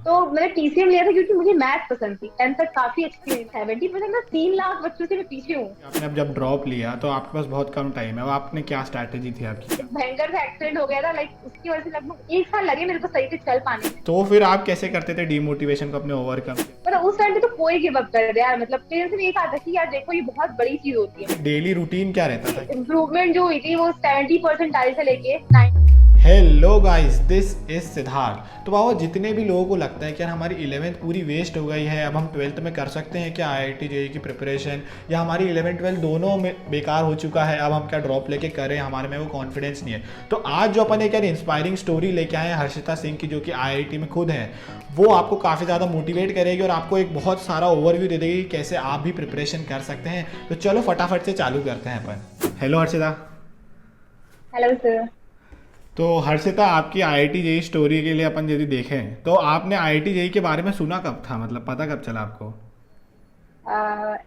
तो मैंने पीसीएम लिया था क्योंकि मुझे मैथ पसंद थी। 10 तक काफी अच्छी थी, 70% ना, 3 लाख बच्चों से मैं पीछे हूँ। आपने अब जब ड्रॉप लिया तो आपके पास बहुत कम टाइम है, अब आपने क्या स्ट्रैटेजी थी आपकी क्या? एक भयंकर सा एक्सीडेंट हो गया था, लाइक उसकी वजह से लगभग 1 साल लगे मेरे को सही से चल पाने में। तो फिर आप कैसे करते थे डीमोटिवेशन को अपने ओवरकम? मतलब उस टाइम पे तो कोई गिव अप कर दे यार, मतलब पेरेंट्स ने ये कहा था कि यार देखो ये बहुत बड़ी चीज होती है। डेली रूटीन क्या रहता कि था? इम्प्रूवमेंट जो हुई थी वो 70% से लेके 9। Hello guys, this is Siddharth. तो बाबा, जितने भी लोगों को लगता है कि यार हमारी 11th पूरी वेस्ट हो गई है, अब हम 12th में कर सकते हैं क्या आईआईटी जेई की प्रिपरेशन, या हमारी 11th 12th दोनों में बेकार हो चुका है, अब हम क्या ड्रॉप लेके करें, हमारे में वो कॉन्फिडेंस नहीं है। तो आज जो अपन एक यार इंस्पायरिंग स्टोरी लेके आए हैं हर्षिता सिंह की, जो कि आईआईटी में खुद हैं, वो आपको काफ़ी ज़्यादा मोटिवेट करेगी और आपको एक बहुत सारा ओवरव्यू दे देगी कि कैसे आप भी प्रिपरेशन कर सकते हैं। तो चलो फटाफट से चालू करते हैं अपन। हेलो हर्षिता। Hello sir. तो हर्षिता, आपकी आईआईटी जेई स्टोरी के लिए अपन यदि देखें तो आपने आईआईटी जेई के बारे में सुना कब था, मतलब पता कब चला आपको?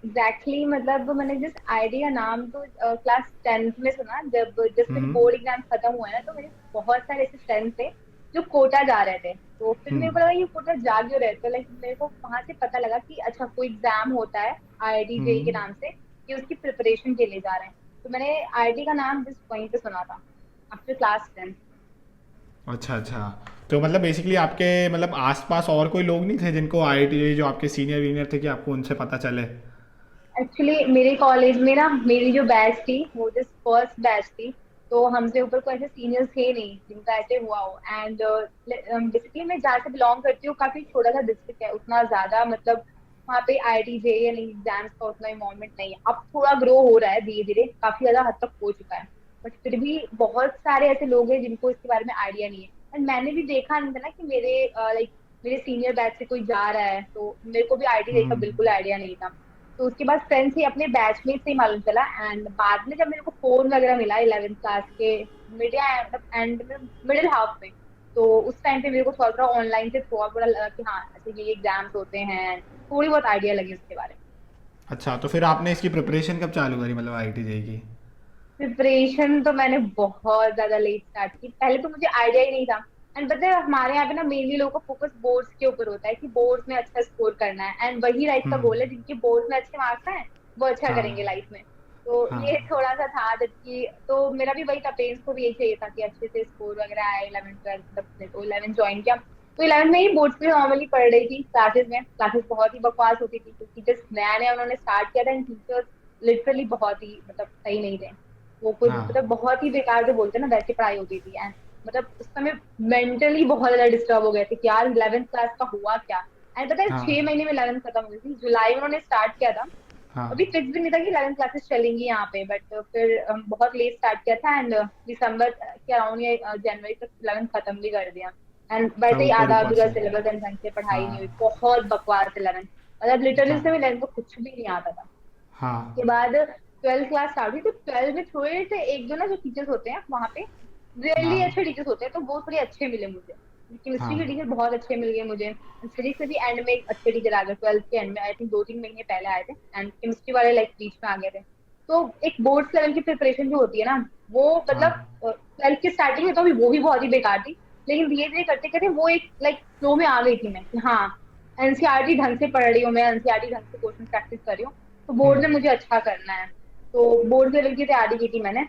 एग्जैक्टली मतलब मैंने जिस आईडी का नाम तो क्लास 10th में सुना, जब जब मेरे बोर्ड एग्जाम खत्म हुआ है ना, तो मेरे बहुत सारे ऐसे फ्रेंड्स थे जो कोटा जा रहे थे। तो फिर मेरे को लगा ये कोटा जा क्यों रहे, तो लाइक मेरे को वहां से पता लगा कि अच्छा कोई एग्जाम होता है आईआईटी जेई के हम्म। नाम से, कि उसकी प्रिपरेशन के लिए जा रहे हैं। तो मैंने आईआईटी का नाम जिस वहीं पे सुना था आफ्टर क्लास 10। अच्छा अच्छा। तो मतलब बेसिकली आपके मतलब आसपास और कोई लोग नहीं थे जिनको आईआईटी जेई, जो आपके सीनियर वीनियर थे, कि आपको उनसे पता चले? एक्चुअली मेरे कॉलेज में ना, मेरी जो बैच थी वो जिस फर्स्ट बैच थी, तो हमसे ऊपर कोई ऐसे सीनियर्स थे नहीं जिनका ऐसे हुआ हो। एंड बेसिकली मैं जहाँ से बिलोंग करती हूँ काफी छोटा सा डिस्ट्रिक्ट है, उतना ज्यादा मतलब वहाँ पे आईआईटी जेईई यानी एग्जाम्स का उतना इन्वॉल्वमेंट नहीं है। अब थोड़ा ग्रो हो रहा है धीरे धीरे, काफी ज्यादा हद तक हो चुका है, बट फिर भी बहुत सारे ऐसे लोग हैं जिनको इसके बारे में आइडिया नहीं है। एंड मैंने भी देखा नहीं था ना कि मेरे लाइक मेरे सीनियर बैच से कोई जा रहा है, तो मेरे को भी आईआईटी जेईई का बिल्कुल आइडिया नहीं था। तो उसके बाद फ्रेंड्स ही अपने बैचमेट से ही मालूम चला। एंड बाद में जब मेरे को फोन वगैरह मिला 11th क्लास के मिड मतलब एंड में, मिडिल हाफ में, तो उस टाइम पे मेरे को थोड़ा थोड़ा ऑनलाइन से थोड़ा थोड़ा लगा कि हाँ ऐसे ये एग्जाम्स होते हैं, थोड़ी बहुत आइडिया लगी उसके बारे में। अच्छा, तो फिर आपने इसकी प्रिपरेशन कब चालू करी, मतलब आईआईटी जेई की? प्रिपरेशन तो मैंने बहुत ज्यादा लेट स्टार्ट की, पहले तो मुझे आइडिया ही नहीं था। एंड पता है हमारे यहाँ पे ना मेनली लोगों का फोकस बोर्ड्स के ऊपर होता है कि बोर्ड्स में अच्छा स्कोर करना है, एंड वही लाइफ का गोल है, जिनके बोर्ड्स में अच्छे मार्क्स हैं वो अच्छा करेंगे हाँ लाइफ में। तो ये हाँ। थोड़ा सा था, जबकि तो मेरा भी वही था, पेरेंट्स को भी यही चाहिए था कि अच्छे से स्कोर वगैरह आए 11th 12th तब से। तो 11th ज्वाइन किया, तो 11th में ही बोर्ड्स में नॉर्मली पढ़ रही थी क्लासेस में। क्लासेस बहुत ही बकवास होती थी क्योंकि जस्ट नया नया उन्होंने स्टार्ट किया था, एंड टीचर्स लिटरली बहुत ही मतलब सही नहीं थे। वो कुछ हाँ मतलब बहुत ही बेकार जो बोलते हैं ना वैसी पढ़ाई होती थी। एंड मतलब उस समय मेंटली बहुत ज्यादा डिस्टर्ब हो गए थे कि यार 11th क्लास का हुआ क्या। एंड पता है हाँ 6 महीने में 11th खत्म हुई थी, जुलाई में उन्होंने स्टार्ट किया था। अभी हाँ फिक्स भी नहीं था कि 11th क्लासेस चलेंगी यहाँ पे, बट फिर बहुत लेट स्टार्ट किया था, एंड दिसंबर के अराउंड या जनवरी तक 11th खत्म भी कर दिया। एंड हाँ। वैसे ही ऊपर आधा ऊपर अधूरा से। सिलेबस, एंड ढंग से पढ़ाई नहीं हुई, हाँ बहुत बकवास 11th। मतलब लिटरली से हाँ 11th को कुछ भी नहीं आता था। के हाँ बाद 12th क्लास स्टार्ट हुई, तो 12th में थोड़े से एक दो ना जो टीचर्स होते हैं वहाँ पे, रियली हाँ अच्छे टीचर्स होते हैं, तो वो थोड़े अच्छे मिले मुझे। केमिस्ट्री के हाँ। टीचर बहुत अच्छे मिल गए मुझे। फिजिक्स से भी एंड में एक अच्छे टीचर आ गए 12th के एंड में, आई थिंक 2-3 महीने पहले आए थे, एंड केमिस्ट्री वाले लाइक बीच में आ गए थे। तो एक बोर्ड्स लेवल की प्रिपरेशन जो होती है ना, वो मतलब हाँ 12th की स्टार्टिंग में तो अभी वो भी बहुत ही बेकार थी, लेकिन धीरे धीरे करते करते वो एक लाइक फ्लो में आ गई थी मैं कि हाँ एनसीईआरटी ढंग से पढ़ रही हूँ, मैं एनसीईआरटी ढंग से क्वेश्चन प्रैक्टिस कर रही हूँ, तो बोर्ड में मुझे अच्छा करना है। तो बोर्ड लेवल की तैयारी की थी मैंने।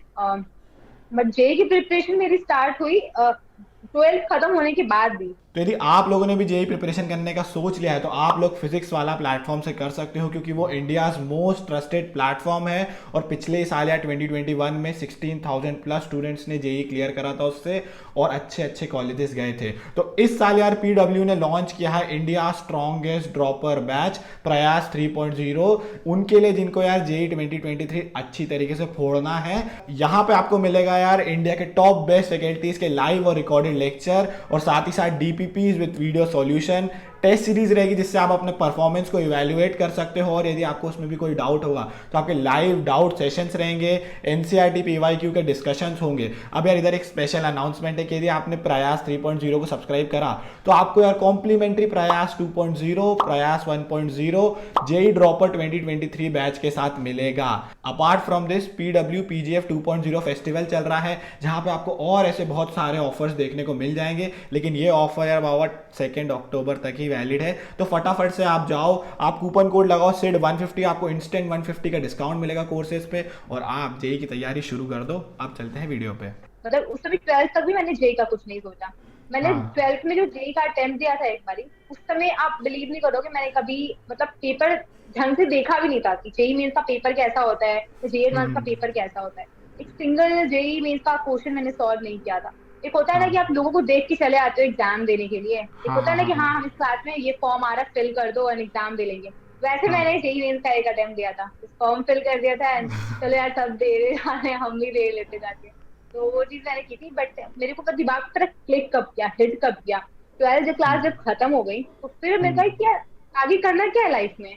बट जेई की प्रिपरेशन मेरी स्टार्ट हुई 12th खत्म होने के बाद भी। तो यदि आप लोगों ने भी जेई प्रिपरेशन करने का सोच लिया है तो आप लोग फिजिक्स वाला प्लेटफॉर्म से कर सकते हो, क्योंकि वो इंडियाज मोस्ट ट्रस्टेड प्लेटफॉर्म है। और पिछले साल या 2021 में 16,000 प्लस स्टूडेंट्स ने जेई क्लियर करा था उससे, और अच्छे अच्छे कॉलेजेस गए थे। तो इस साल यार पीडब्ल्यू ने लॉन्च किया है इंडिया स्ट्रॉन्गेस्ट ड्रॉपर बैच, प्रयास 3.0, उनके लिए जिनको यार जेई 2023 अच्छी तरीके से फोड़ना है। यहाँ पे आपको मिलेगा यार इंडिया के टॉप बेस्ट फैकल्टीज के लाइव और रिकॉर्डेड लेक्चर, और साथ ही साथ DPPs with video solution, test series रहेगी जिससे आप अपने परफॉर्मेंस को इवेल्युएट कर सकते हो, और यदि आपको उसमें भी कोई डाउट होगा तो आपके लाइव डाउट सेशंस रहेंगे, एनसीईआरटी पीवाईक्यू के डिस्कशंस होंगे। अब यार इधर एक स्पेशल अनाउंसमेंट है कि यदि आपने प्रयास 3.0 को सब्सक्राइब करा तो आपको यार कॉम्प्लीमेंट्री प्रयास 2.0, प्रयास 1.0 जेई ड्रॉपर 2023 बैच के साथ मिलेगा। Apart from this PW PGF 2.0 festival चल रहा है जहां पे आपको और ऐसे बहुत सारे ऑफर्स देखने को मिल जाएंगे, लेकिन ये ऑफर यार बाबा 2 अक्टूबर तक ही वैलिड है। तो फटाफट से आप जाओ, आप कूपन कोड लगाओ सिड 150, आपको इंस्टेंट 150 का डिस्काउंट मिलेगा कोर्सेज पे, और आप जेई की तैयारी शुरू कर दो। अब चलते हैं वीडियो पे। मतलब उस समय 12th तक भी मैंने जेई का कुछ नहीं सोचा। मैंने हाँ 12th में जो जेई का अटेम्प्ट दिया था एक बारी, उस समय आप बिलीव नहीं करोगे मैंने कभी मतलब पेपर ढंग से देखा भी नहीं था कि जेई मेंस का पेपर कैसा होता है, जेई एडवांस का पेपर कैसा होता है। एक सिंगल जेई मेंस का क्वेश्चन मैंने सॉल्व नहीं किया था। एक होता है ना हाँ कि आप लोगों को देख के चले आते हो एग्जाम देने के लिए, एक हाँ होता है हाँ ना हाँ कि हाँ हाँ हम इस क्लास में ये फॉर्म आ रहा है फिल कर दो और एग्जाम दे लेंगे। वैसे हाँ मैंने जेई मेंस का एक अटेम्प्ट दिया था, फॉर्म फिल कर दिया था एंड चलो यार सब दे रहे हैं हम भी दे लेते जाके। तो वो चीज मैंने की थी, बट मेरे को कभी दिमाग पर क्लिक कब किया, हिट कब किया, 12th क्लास जब खत्म हो गई तो फिर मेरे को क्या आगे करना क्या है लाइफ में।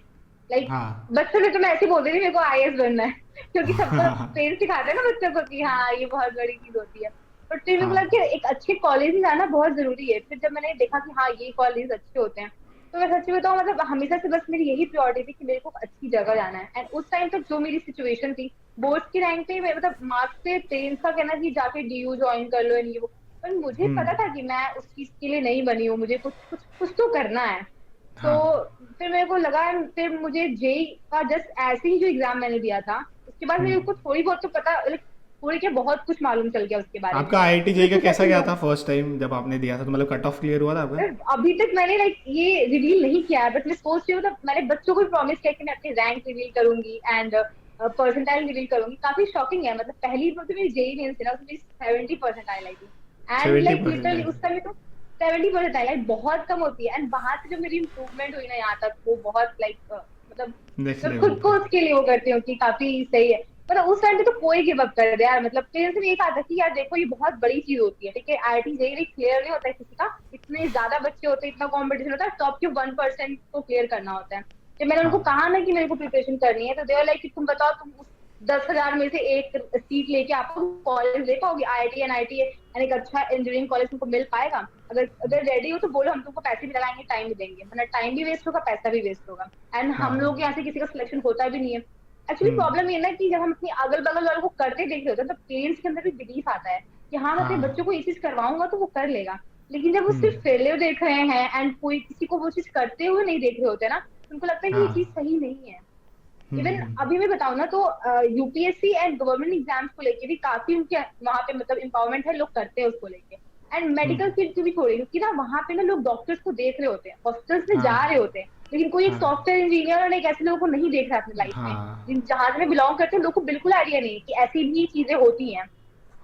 लाइक हाँ बच्चों ने तो मैं ऐसे बोल रही थी मेरे को आईएएस बनना है क्योंकि सबको हाँ पेरेंट्स सिखाते हैं ना बच्चों को कि हाँ ये बहुत बड़ी चीज होती है। बट फिर मेरे को लगा हाँ कि एक अच्छे कॉलेज में जाना बहुत जरूरी है। फिर जब मैंने देखा कि हाँ ये कॉलेज अच्छे होते हैं, तो मैं सच्ची बताऊं मतलब हमेशा से बस मेरी यही प्रायोरिटी थी कि मेरे को अच्छी जगह जाना है। एंड उस टाइम तक जो मेरी सिचुएशन थी, बोर्ड के रैंक पे मतलब मार्क्स पे पेरेंट्स का कहना कि जाके डीयू ज्वाइन कर लो ये वो, पर मुझे हम्म पता था कि मैं उस चीज के लिए नहीं बनी हूँ, मुझे कुछ कुछ कुछ तो करना है। तो हाँ। फिर मेरे को लगा, फिर मुझे जेई का जस्ट ऐसे ही जो एग्जाम मैंने दिया था उसके बाद मेरे को थोड़ी बहुत तो पता like, थोड़ी क्या बहुत कुछ मालूम चल गया उसके बारे में। आपका आईआईटी जेई मैं का कुछ कैसा ऐसे गया लोग था फर्स्ट टाइम जब आपने दिया था, तो मतलब कट ऑफ क्लियर हुआ था आपका? अभी तक मैंने लाइक ये रिवील नहीं किया है, बट मैं सोच रही हूँ मतलब मैंने बच्चों को भी प्रॉमिस किया कि मैं अपनी रैंक रिवील करूंगी एंड परसेंटाइल रिवील करूंगी। काफी शॉकिंग है, मतलब पहली बार तो मेरी जेई मेंस थी ना उसमें 70% आई थी। एंड लाइक 70% लिटरली है? उस समय तो 70% आई लाइक बहुत कम होती है। एंड वहां से जो मेरी इंप्रूवमेंट हुई ना यहाँ तक वो बहुत लाइक मतलब नेक्स्ट मैं लेवल खुद को पे। उसके लिए वो करती हूँ कि काफी सही है। मतलब उस टाइम पे तो कोई गिव अप कर दे यार, मतलब पेरेंट्स ने ये कहा था कि यार देखो ये बहुत बड़ी चीज होती है, ठीक है आईआईटी जेईई क्लियर नहीं होता है किसी का, इतने ज्यादा बच्चे होते हैं, इतना कंपटीशन होता है, टॉप के 1% को क्लियर करना होता है। जब मैंने उनको हाँ कहा ना कि मेरे को प्रिपरेशन करनी है तो देवर लाइक तुम बताओ तुम उस 10,000 में से एक सीट लेके आपको कॉलेज ले पाओगे, आईआईटी एनआईटी यानी एक अच्छा इंजीनियरिंग कॉलेज तुमको मिल पाएगा? अगर अगर रेडी हो तो बोलो, हम तुमको पैसे भी लगाएंगे टाइम भी देंगे, वरना टाइम भी वेस्ट होगा पैसा भी वेस्ट होगा। एंड हम हाँ। लोग यहाँ से किसी का सिलेक्शन होता भी नहीं है। एक्चुअली हम्म। प्रॉब्लम ये ना कि जब हम अपनी अगल बगल वालों को करते देख रहे होते हैं तो पेरेंट्स के अंदर भी बिलीफ आता है कि हाँ मैं अपने बच्चों हाँ। को ये चीज करवाऊंगा तो वो कर लेगा। लेकिन जब वो हम्म। सिर्फ फेलियर देख रहे हैं एंड कोई किसी को वो चीज करते हुए नहीं देख रहे होते ना, तो उनको लगता है कि ये चीज हाँ। सही नहीं है। इवन हम्म। अभी मैं बताऊँ ना तो यूपीएससी एंड गवर्नमेंट एग्जाम्स को लेके भी काफी उनके वहां पे मतलब एम्पावरमेंट है, लोग करते हैं उसको लेके। एंड मेडिकल फील्ड की भी थोड़ी, क्योंकि ना वहां पे ना लोग डॉक्टर्स को देख रहे होते हैं, हॉस्पिटल्स में जा हाँ रहे होते हैं, लेकिन कोई एक हाँ सॉफ्टवेयर इंजीनियर और एक ऐसे लोगों को नहीं देख रहा अपनी लाइफ में। हाँ जिन जहाज में बिलोंग करते हैं लोग को बिल्कुल आइडिया नहीं है कि ऐसी भी चीजें होती हैं।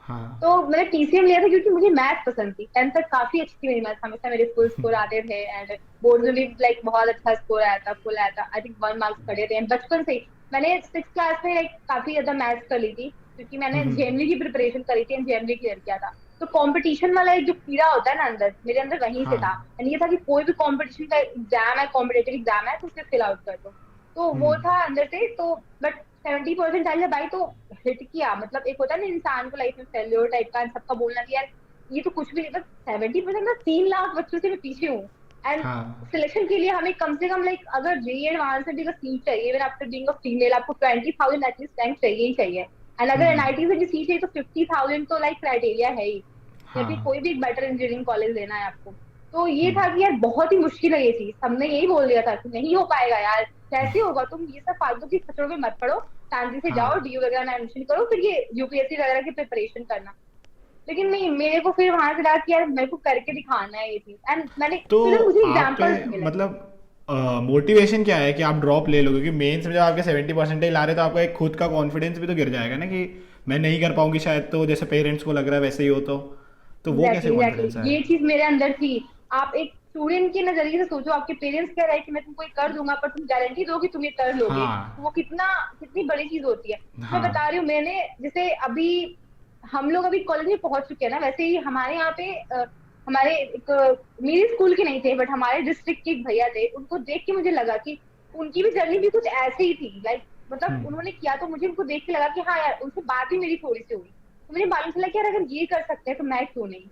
हाँ तो मैंने टीसीएम लिया था क्योंकि मुझे मैथ पसंद थी, 10th तक काफी अच्छी थी मेरी मैथ, हमेशा मेरे फुल स्कोर आते थे एंड बोर्ड में भी लाइक बहुत अच्छा स्कोर आया था, फुल आया था, आई थिंक 1 मार्क्स कटे थे बचपन से ही। मैंने 6th क्लास में लाइक काफी ज्यादा मैथ्स कर ली थी क्योंकि मैंने जेएमडी की प्रिपरेशन करी थी एंड जेएमडी क्लियर किया था। तो कंपटीशन वाला एक जो कीड़ा होता है ना अंदर, मेरे अंदर वहीं से हाँ। था। एंड ये था कि कोई भी कंपटीशन का एग्जाम है, कॉम्पिटेटिव एग्जाम है तो उसे फिल आउट कर दो। तो वो था अंदर से। तो बट 70% आई भाई तो हिट किया, मतलब एक होता है ना इंसान को लाइफ में फेल्योर टाइप का सबका बोलना कि यार ये तो कुछ भी नहीं, बस 70% ना 3 लाख बच्चों से मैं पीछे हूँ। एंड हाँ। सिलेक्शन के लिए हमें कम से कम लाइक अगर जेई एडवांस में भी अगर सीट चाहिए, even after being a female आपको 20,000 एटलीस्ट रैंक चाहिए ही चाहिए। एंड अगर एनआईटी से भी सीट चाहिए तो 50,000 तो लाइक क्राइटेरिया है ही, या फिर हाँ। कोई भी एक बेटर इंजीनियरिंग कॉलेज लेना है आपको। तो ये था कि यार बहुत ही मुश्किल है ये चीज, हमने यही बोल दिया था कि नहीं हो पाएगा यार, कैसे होगा, तुम ये सब फालतू की खचड़ों में मत पड़ो, शांति से जाओ हाँ। डीयू वगैरह में एडमिशन करो, फिर ये यूपीएससी वगैरह की प्रिपरेशन करना। लेकिन नहीं, मेरे को फिर वहां से लगा कि यार मेरे को करके दिखाना है ये चीज। एंड मैंने तो फिर ना मुझे आप पे एग्जाम्पल्स मिले। मतलब मोटिवेशन क्या है कि आप ड्रॉप ले लो, क्योंकि मेंस में जब आपके 70% आ रहे तो आपका एक खुद का कॉन्फिडेंस भी तो गिर जाएगा ना कि मैं नहीं कर पाऊंगी शायद, तो जैसे पेरेंट्स को लग रहा है वैसे ही हो तो वो कैसे एग्जैक्टली कॉन्फिडेंस एग्जैक्टली आया? ये चीज मेरे अंदर थी। आप एक स्टूडेंट के नजरिए से सोचो, आपके पेरेंट्स कह रहे हैं कि मैं तुमको ये कर दूंगा पर तुम गारंटी दो कि तुम ये कर लोगे, हाँ तो वो कितना कितनी बड़ी चीज होती है। मैं हाँ बता रही हूँ, मैंने जैसे अभी हम लोग अभी कॉलेज में पहुंच चुके हैं ना, वैसे ही हमारे यहाँ पे हमारे एक मेरे स्कूल के नहीं थे बट हमारे डिस्ट्रिक्ट के एक भैया थे, उनको देख के मुझे लगा कि उनकी भी जर्नी भी कुछ ऐसे ही थी, लाइक मतलब हम्म उन्होंने किया तो मुझे उनको देख के लगा कि हाँ यार, उनसे बात भी मेरी थोड़ी सी हुई, तो मुझे मालूम चला कि यार अगर ये कर सकते हैं तो मैं क्यों नहीं।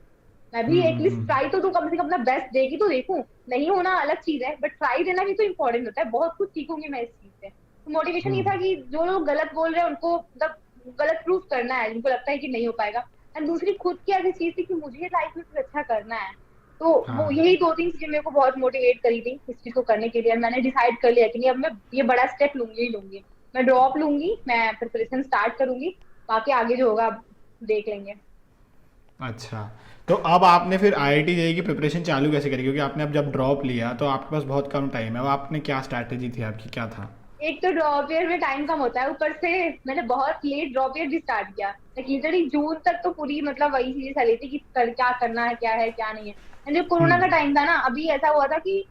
मैं भी एटलीस्ट ट्राई तो कम से कम अपना बेस्ट देगी तो देखूं। नहीं होना अलग चीज है बट ट्राई देना भी तो इम्पोर्टेंट होता है, बहुत कुछ सीखूंगी मैं इस चीज से। तो मोटिवेशन ये हम्म। था कि जो लोग गलत बोल रहे हैं उनको मतलब गलत प्रूफ करना है, जिनको लगता है कि नहीं हो पाएगा। एंड दूसरी खुद की ऐसी चीज थी कि मुझे लाइफ में कुछ अच्छा करना है। तो वो हाँ। यही दो तीन चीजें मेरे को बहुत मोटिवेट करी थी इस चीज को करने के लिए। मैंने डिसाइड कर लिया कि नहीं, अब मैं ये बड़ा स्टेप लूंगी ही लूंगी। मैं ड्रॉप लूंगी, मैं प्रिपरेशन स्टार्ट करूंगी, बाकी आगे जो होगा अब देख लेंगे। अच्छा, तो अब आपने फिर आईआईटी जेईई की प्रिपरेशन चालू कैसे करी, क्योंकि आपने अब जब ड्रॉप लिया तो आपके पास बहुत कम टाइम है, अब आपने क्या स्ट्रैटेजी थी आपकी, क्या था? एक तो ड्रॉप ईयर में टाइम कम होता है, ऊपर से मैंने बहुत लेट ड्रॉप ईयर भी स्टार्ट किया। लाइक लिटरली जून तक तो पूरी मतलब वही चीजें चली थी कि क्या करना है क्या नहीं है। एंड जो कोरोना का हम्म। टाइम था ना, अभी ऐसा हुआ था कि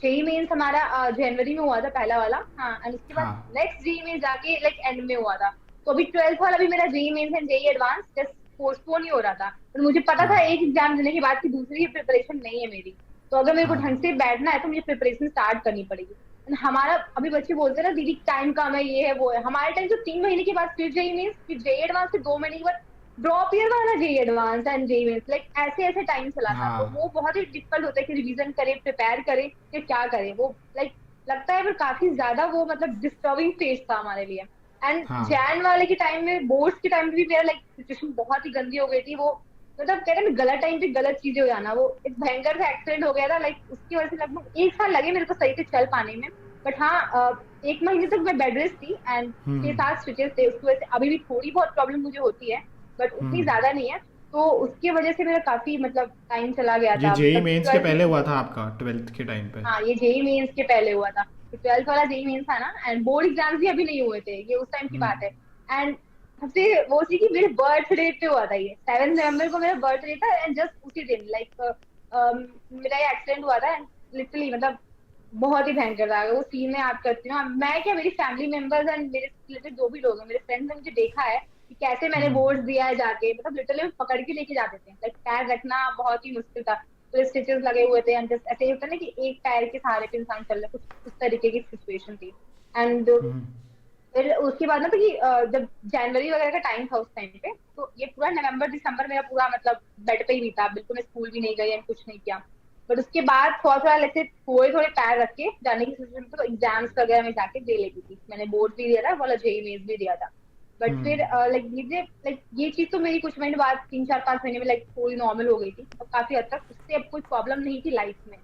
जेई मेंस हमारा जनवरी में हुआ था पहला वाला, हाँ, एंड उसके बाद हाँ। नेक्स्ट जेई मेंस जाके लाइक एंड में हुआ था। तो अभी 12th वाला भी मेरा JEE Mains and JEE advance just postpone ही हो रहा था, और मुझे पता था हाँ। एक एग्जाम देने के बाद की दूसरी प्रिपरेशन नहीं है मेरी। तो अगर मेरे को ढंग हाँ। से बैठना है तो मुझे प्रिपरेशन स्टार्ट करनी पड़ेगी। And हमारा अभी बच्चे बोलते हैं ना दीदी टाइम कम है, ये है वो है, हमारे टाइम तो 3 महीने के बाद फिर जेई मीन्स, फिर जेई एडवांस, फिर 2 महीने के बाद ड्रॉप ईयर वाला JEE advance and JEE Mains, like ऐसे ऐसे टाइम चला था। तो हाँ। वो बहुत ही डिफिकल्ट होता है कि रिवीजन करे, प्रिपेयर करे, कि क्या करे वो, लाइक लगता है पर काफी ज्यादा वो मतलब डिस्टर्बिंग फेज था हमारे लिए। एंड हाँ। जैन वाले के टाइम में, बोर्ड्स के टाइम पे भी मेरा लाइक सिचुएशन बहुत ही गंदी हो गई थी। वो मतलब कहते हैं ना गलत टाइम पे गलत चीजें हो जाना, वो एक भयंकर सा एक्सीडेंट हो गया था, लाइक उसकी वजह से लगभग 1 साल लगे मेरे को सही से चल पाने में। बट हाँ, 1 महीने तक मैं बेड रेस्ट थी एंड छह हम्म। सात स्टिचेस थे, उसकी वजह से अभी भी थोड़ी बहुत प्रॉब्लम मुझे होती है बट उतनी हम्म। ज्यादा नहीं है। तो उसकी वजह से मेरा काफी मतलब टाइम चला गया ये था जेई मतलब मेंस के 12th पहले में। हुआ था आपका, ट्वेल्थ के टाइम पे? हाँ, ये जेई मेंस के पहले हुआ था। 12th वाला जेई मेंस था ना, एंड बोर्ड एग्जाम्स भी अभी नहीं हुए थे, ये उस टाइम की बात है। एंड सबसे वो थी कि मेरे बर्थडे पे हुआ था, ये 7 नवंबर को मेरा बर्थडे था एंड जस्ट उसी दिन लाइक मेरा ये एक्सीडेंट हुआ था। एंड लिटरली मतलब बहुत ही भयंकर था, वो सीन में याद करती हूँ। मैं क्या, मेरी फैमिली मेंबर्स एंड मेरे रिलेटेड जो भी लोग हैं, मेरे फ्रेंड्स ने मुझे देखा है कि कैसे मैंने बोर्ड दिया है जाके, मतलब लिटरली पकड़ के लेके जाते थे, लाइक पैर रखना बहुत ही मुश्किल था, पूरे स्टिचेस लगे हुए थे एंड जस्ट ऐसे ही होता है ना कि एक पैर के सहारे पे इंसान चल रहा है, कुछ उस तरीके की सिचुएशन थी। एंड फिर उसके बाद ना तो कि जब जनवरी वगैरह का टाइम था उस टाइम पे, तो ये पूरा नवंबर दिसंबर मेरा पूरा मतलब बेड पे ही बीता, बिल्कुल मैं स्कूल भी नहीं गई एंड कुछ नहीं किया। बट उसके बाद थोड़ा थोड़ा ऐसे थोड़े थोड़े पैर रख के जाने की सिचुएशन, तो एग्जाम्स वगैरह में जाके दे लेती थी। मैंने बोर्ड भी दिया था, वाला जेई मेंस भी दिया था। बट फिर लाइक ये चीज तो मेरी कुछ महीने बाद 3 4 5 महीने में लाइक थोड़ी नॉर्मल हो गई थी, अब काफी हद तक उससे अब कोई प्रॉब्लम नहीं थी लाइफ में।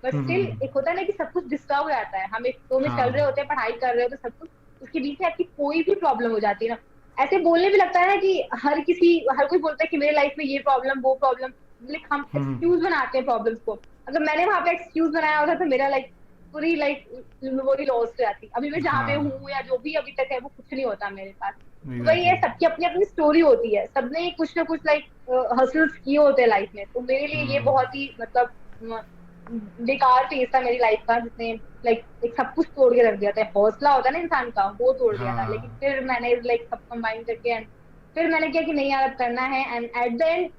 बट स्टिल एक होता है ना कि सब कुछ डिस्टर्ब हो जाता है, हम एक फ्लो में चल रहे हाँ। होते हैं, पढ़ाई कर रहे हो तो सब कुछ, उसके बीच में आपकी कोई भी प्रॉब्लम हो जाती है ना। ऐसे बोलने भी लगता है ना कि हर कोई बोलता है कि मेरे लाइफ में ये प्रॉब्लम वो प्रॉब्लम, लाइक हम एक्सक्यूज बनाते हैं प्रॉब्लम्स को। अगर मैंने वहां पे एक्सक्यूज बनाया होता तो मेरा लाइक पूरी लाइक वही लॉस हो जाती। अभी मैं जहाँ पे हाँ। हूँ या जो भी अभी तक है वो कुछ नहीं होता मेरे पास। तो वही है, एग्जैक्टली। सबकी अपनी अपनी स्टोरी होती है, सबने कुछ ना कुछ लाइक हसल्स किए होते हैं लाइफ में। तो मेरे लिए ये बहुत ही मतलब बेकार फेज था मेरी लाइफ का, जिसने लाइक एक सब कुछ तोड़ के रख दिया था। हौसला होता है ना इंसान का, वो तोड़ दिया था। लेकिन हाँ। फिर मैंने लाइक सब कंबाइन करके and फिर मैंने किया कि नहीं यार अब करना है। एंड एट द एंड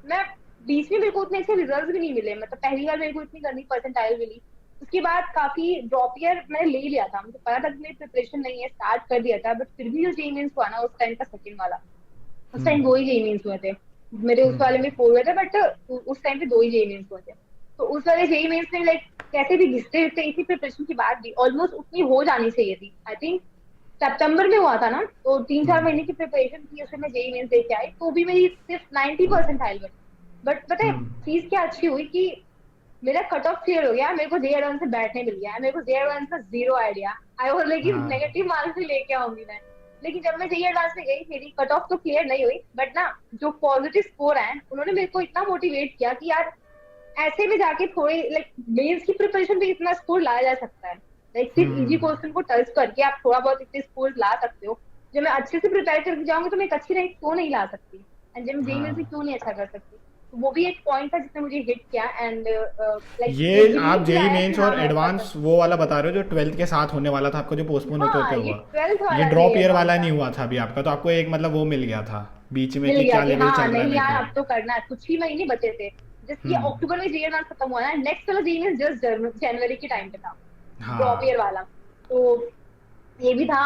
मैं बीच में मेरे को उतने अच्छे रिजल्ट भी नहीं मिले, मतलब पहली बार मेरे को इतनी गंदी परसेंटाइल मिली। उसके बाद काफी ड्रॉप ईयर मैंने ले लिया था, मुझे पता था कि मेरी प्रिपरेशन नहीं है, स्टार्ट कर दिया था। बट फिर भी जो जेई मेंस हुआ ना उस टाइम का सेकंड वाला, उस टाइम दो ही जेई मेंस हुए थे। मेरे उस वाले में 4 हुए थे बट उस टाइम पे दो ही जेई मेंस हुए थे। तो उस वाले जेई मेंस में लाइक कैसे भी घिसते घिसते इसी प्रिपरेशन की बात भी ऑलमोस्ट उतनी हो जानी चाहिए थी। आई थिंक सितंबर में हुआ था ना, तो 3 4 महीने की प्रिपरेशन थी, उसमें मैं जेई मेंस दे के आई, तो भी मेरी सिर्फ 90 परसेंटाइल बनी। बट पता है चीज क्या अच्छी हुई कि मेरा कट ऑफ क्लियर हो गया, मेरे को जे एडवांस से बैठने मिल गया, मेरे को जे एडवांस का zero idea. I was like हाँ। नेगेटिव मार्क्स ही लेके आऊंगी मैं। लेकिन जब मैं जे एडवांस में गई, मेरी कट ऑफ तो क्लियर नहीं हुई बट ना जो पॉजिटिव स्कोर है उन्होंने मेरे को इतना मोटिवेट किया कि यार ऐसे में जाके थोड़ी लाइक मेंस की प्रिपरेशन भी इतना स्कोर लाया जा सकता है। लाइक सिर्फ इजी क्वेश्चन को टच करके आप थोड़ा बहुत इतने स्कोर ला सकते हो। जब मैं अच्छे से प्रिपेयर करके जाऊंगी तो मैं एक अच्छी रैंक क्यों नहीं ला सकती, एंड जब मैं जेई मेंस में हाँ। क्यों नहीं अच्छा कर सकती। तो वो भी एक पॉइंट था जिसने मुझे हिट किया एंड लाइक ये एक आप बिलीव जेई दिलाया कि मेंस हाँ और मैं कर एडवांस सकती वो वाला बता रहे हो जो ट्वेल्थ के साथ होने वाला था आपका, जो पोस्टपोन हूँ। होते होते हाँ, ये हुआ? 12th ये वाला जेई ड्रॉप ईयर एडवांस वाला था। नहीं हुआ था अभी आपका, तो आपको एक मतलब वो मिल गया था, बीच में मिल कि गया क्या कि लेवल हाँ चल रहा है नहीं मेरे यार को। अब तो करना है, कुछ ही महीने बचे थे। जैसे ये हम्म। अक्टूबर में जेईई एडवांस खत्म हुआ ना, नेक्स्ट वाला जेईई जस्ट जनवरी के टाइम पे था, ड्रॉप ईयर हाँ वाला। तो ये भी था।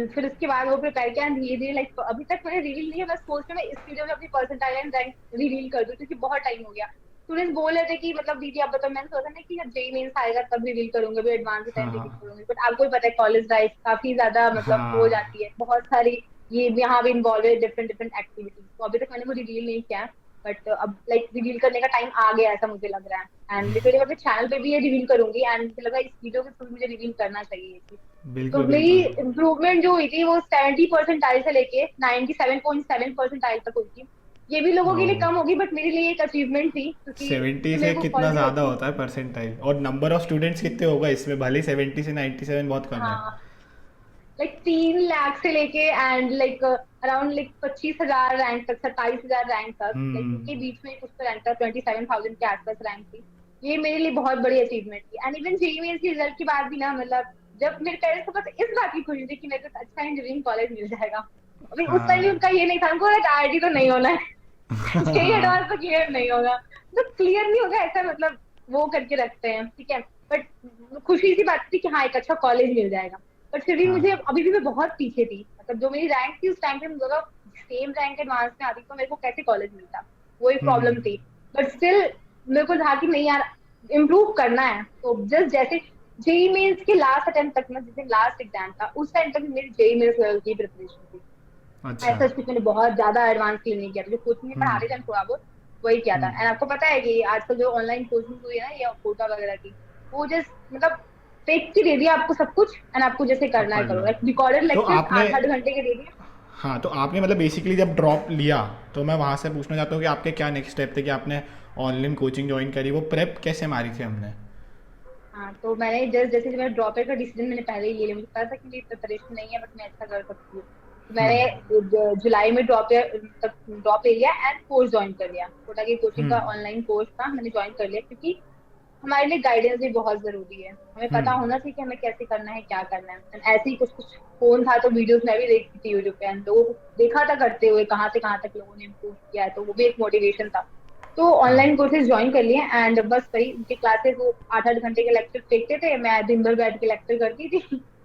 फिर उसके बाद वो प्रिपेयर किया धीरे धीरे, लाइक अभी तक मैंने रिवील नहीं है, मैं सोच रही हूँ मैं इस वीडियो में अपनी परसेंटाइल एंड रैंक रिवील कर दूं, क्योंकि बहुत टाइम हो गया। स्टूडेंट्स बोल रहे थे कि मतलब दीदी आप बताओ, मैंने सोचा ना कि जब जेई मेंस आएगा तब रिवील करूंगी, अभी एडवांस टाइम हाँ रिवील हाँ करूंगी, बट आपको भी पता है कॉलेज लाइफ काफी ज्यादा मतलब हो हाँ। जाती है, बहुत सारी ये यहाँ भी इन्वॉल्व है डिफरेंट डिफरेंट एक्टिविटीज, तो अभी तक मैंने वो रिवील नहीं किया। बट अब लाइक रिवील करने का टाइम आ गया ऐसा मुझे लग रहा है, एंड लिटरली मैं अपने चैनल पे भी ये रिवील करूंगी, एंड मुझे लगा इस वीडियो के थ्रू मुझे रिवील करना चाहिए ये चीज। तो बिल्कुल मेरी बिल्कुल। इम्प्रूवमेंट जो हुई थी वो 70 परसेंटाइल से लेके 97.7 परसेंटाइल तक हुई थी। ये भी लोगों ओ, के लिए कम होगी, बट मेरे लिए एक अचीवमेंट थी, क्योंकि 70 मेरे से को कितना क्वालिटी ज़्यादा अच्छी होता है परसेंटाइल, और नंबर ऑफ स्टूडेंट्स कितने होगा इसमें, भले 70 से 97 बहुत कम है। हाँ लाइक 3 लाख से लेके and like around like 25,000 rank तक, 27,000 रैंक तक, लाइक हम्म। उनके बीच में कुछ तो रैंक था, 27,000 के आसपास रैंक थी। ये मेरे लिए बहुत बड़ी अचीवमेंट थी। एंड इवन जेईई मेंस के रिजल्ट के बाद भी ना, मतलब जब मेरे पेरेंट्स को पता इस बात की खुशी थी कि मेरे को अच्छा इंजीनियरिंग कॉलेज मिल जाएगा, अभी उस टाइम भी हाँ उनका ये नहीं था, उनको आईआईटी तो नहीं होना है, जेईई एडवांस तो क्लियर नहीं होगा, तो क्लियर नहीं होगा ऐसा मतलब वो करके रखते हैं, ठीक है। बट खुशी सी बात थी कि हाँ एक अच्छा कॉलेज मिल जाएगा। बट फिर भी मुझे हाँ। अभी भी मैं बहुत पीछे थी, मतलब जो मेरी रैंक थी उस टाइम पे मुझे सेम रैंक एडवांस में आती तो मेरे को कैसे कॉलेज मिलता, वो एक प्रॉब्लम हम्म। थी। बट स्टिल मेरे को था कि नहीं यार इम्प्रूव करना है, तो जस्ट जैसे जेई मेंस के लास्ट अटेम्प्ट तक ना, जिस दिन लास्ट एग्जाम था उस टाइम तक मेरी जेई मेंस लेवल की प्रिपरेशन थी। अच्छा। ऐसा कुछ मैंने बहुत ज्यादा एडवांस के लिए नहीं किया था, जो कोचिंग में पढ़ा हम्म। रहे थे थोड़ा बहुत वही किया था। हम्म। एंड आपको पता है कि आजकल जो ऑनलाइन कोचिंग हुई है ना, या कोटा वगैरह की, वो जस्ट मतलब फेक की दे दिया आपको सब कुछ, एंड आपको जैसे अब करना है पढ़ लो। करो, लाइक रिकॉर्डेड तो लेक्चर्स आपने, 8 8 घंटे के दे दिए। हाँ तो आपने मतलब बेसिकली जब ड्रॉप लिया, तो मैं वहाँ से पूछना चाहता हूँ कि आपके क्या नेक्स्ट स्टेप थे, कि आपने ऑनलाइन कोचिंग ज्वाइन करी, वो प्रेप कैसे मारी थी हमने। हाँ तो मैंने जस्ट जैसे जब मैं ड्रॉप का डिसीजन मैंने पहले ही ले लिया, मुझे पता था कि मेरी प्रिपरेशन नहीं है बट मैं अच्छा कर सकती हूँ, तो मैंने जुलाई में ड्रॉप ले लिया एंड कोर्स ज्वाइन कर लिया, कोटा की कोचिंग का हम्म। ऑनलाइन कोर्स था, मैंने ज्वाइन कर लिया, क्योंकि हमारे लिए गाइडेंस भी बहुत जरूरी है, हमें पता हम्म। होना चाहिए कि हमें कैसे करना है क्या करना है। And ऐसे ही कुछ कुछ फोन था तो वीडियोस मैं भी देखती थी यूट्यूब पे, and लोगों को देखा था करते हुए कहाँ से कहाँ तक लोगों ने इम्प्रूव किया है, तो वो भी एक मोटिवेशन था। तो हाँ। ऑनलाइन कोर्सेज ज्वाइन कर लिए, एंड बस वही उनके क्लासेस वो 8 8 घंटे के लेक्चर फेंकते थे, मैं दिन भर बैठ के लेक्चर करती थी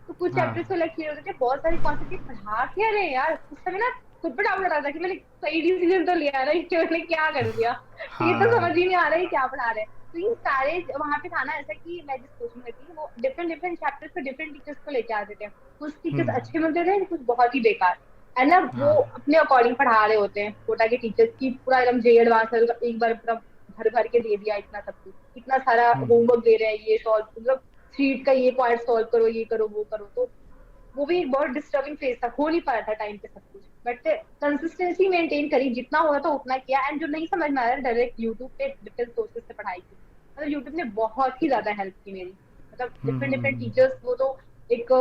तो कुछ चैप्टर्स हाँ तो लेक्चर होते थे, बहुत सारे कॉन्सेप्ट पढ़ा क्या रहे हैं यार, उस समय ना खुद पर डाउट आता था कि मैंने सही डिसीजन तो लिया ना, कि मैंने क्या कर दिया, ये तो समझ हाँ। ही नहीं आ रहा है क्या पढ़ा रहे हैं। तो ये सारे वहां पे था ना, ऐसा कि मैं जिस कोचिंग में थी वो डिफरेंट डिफरेंट चैप्टर्स पे डिफरेंट टीचर्स को लेके आते थे, कुछ टीचर्स हम्म। अच्छे मिलते थे कुछ बहुत ही बेकार, है ना, वो हाँ। अपने अकॉर्डिंग पढ़ा रहे होते हैं, कोटा के टीचर्स की पूरा एकदम जे एडवांस एक बार पूरा भर भर के दे दिया, इतना सब कुछ इतना सारा हम्म। होमवर्क दे रहे हैं, ये सॉल्व मतलब शीट का ये पॉइंट सॉल्व करो, ये करो वो करो, तो वो भी एक बहुत डिस्टर्बिंग फेज था, हो नहीं पा रहा था टाइम पे सब कुछ, बट कंसिस्टेंसी मेंटेन करी, जितना हो रहा था उतना किया, एंड जो नहीं समझ में आ रहा डायरेक्ट यूट्यूब पे डिफरेंट सोर्सेज से पढ़ाई की, मतलब यूट्यूब ने बहुत ही ज्यादा हेल्प की मेरी, मतलब डिफरेंट डिफरेंट हम्म। टीचर्स वो तो एक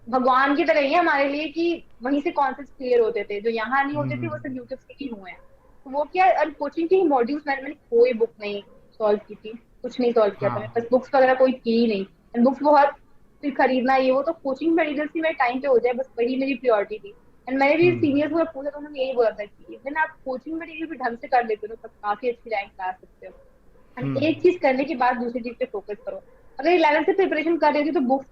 भगवान की तरह ही है हमारे लिए, कि वहीं से कॉन्सेप्ट क्लियर होते थे, जो यहाँ नहीं होते थे वो सब यूट्यूब से ही हुए हैं। तो वो क्या, और कोचिंग के ही मॉड्यूल्स मैंने कोई बुक नहीं सॉल्व की थी, कुछ नहीं सॉल्व किया था, मेरे हाँ। पास बुक्स वगैरह कोई थी ही नहीं, बुक्स बहुत फिर खरीदना ये वो, तो कोचिंग मटेरियल ही मेरे टाइम पे हो जाए बस वही मेरी प्रायोरिटी थी। एंड मैंने भी हम्म। सीनियर्स को पूछा तो उन्होंने यही बोला था कि इवन आप कोचिंग मटेरियल भी ढंग से कर लेते हो तो काफी अच्छी रैंक ला सकते हो, एंड हम्म। एक चीज करने के बाद दूसरी चीज पे फोकस करो। अगर 11th से प्रिपरेशन कर रही थी तो बुक्स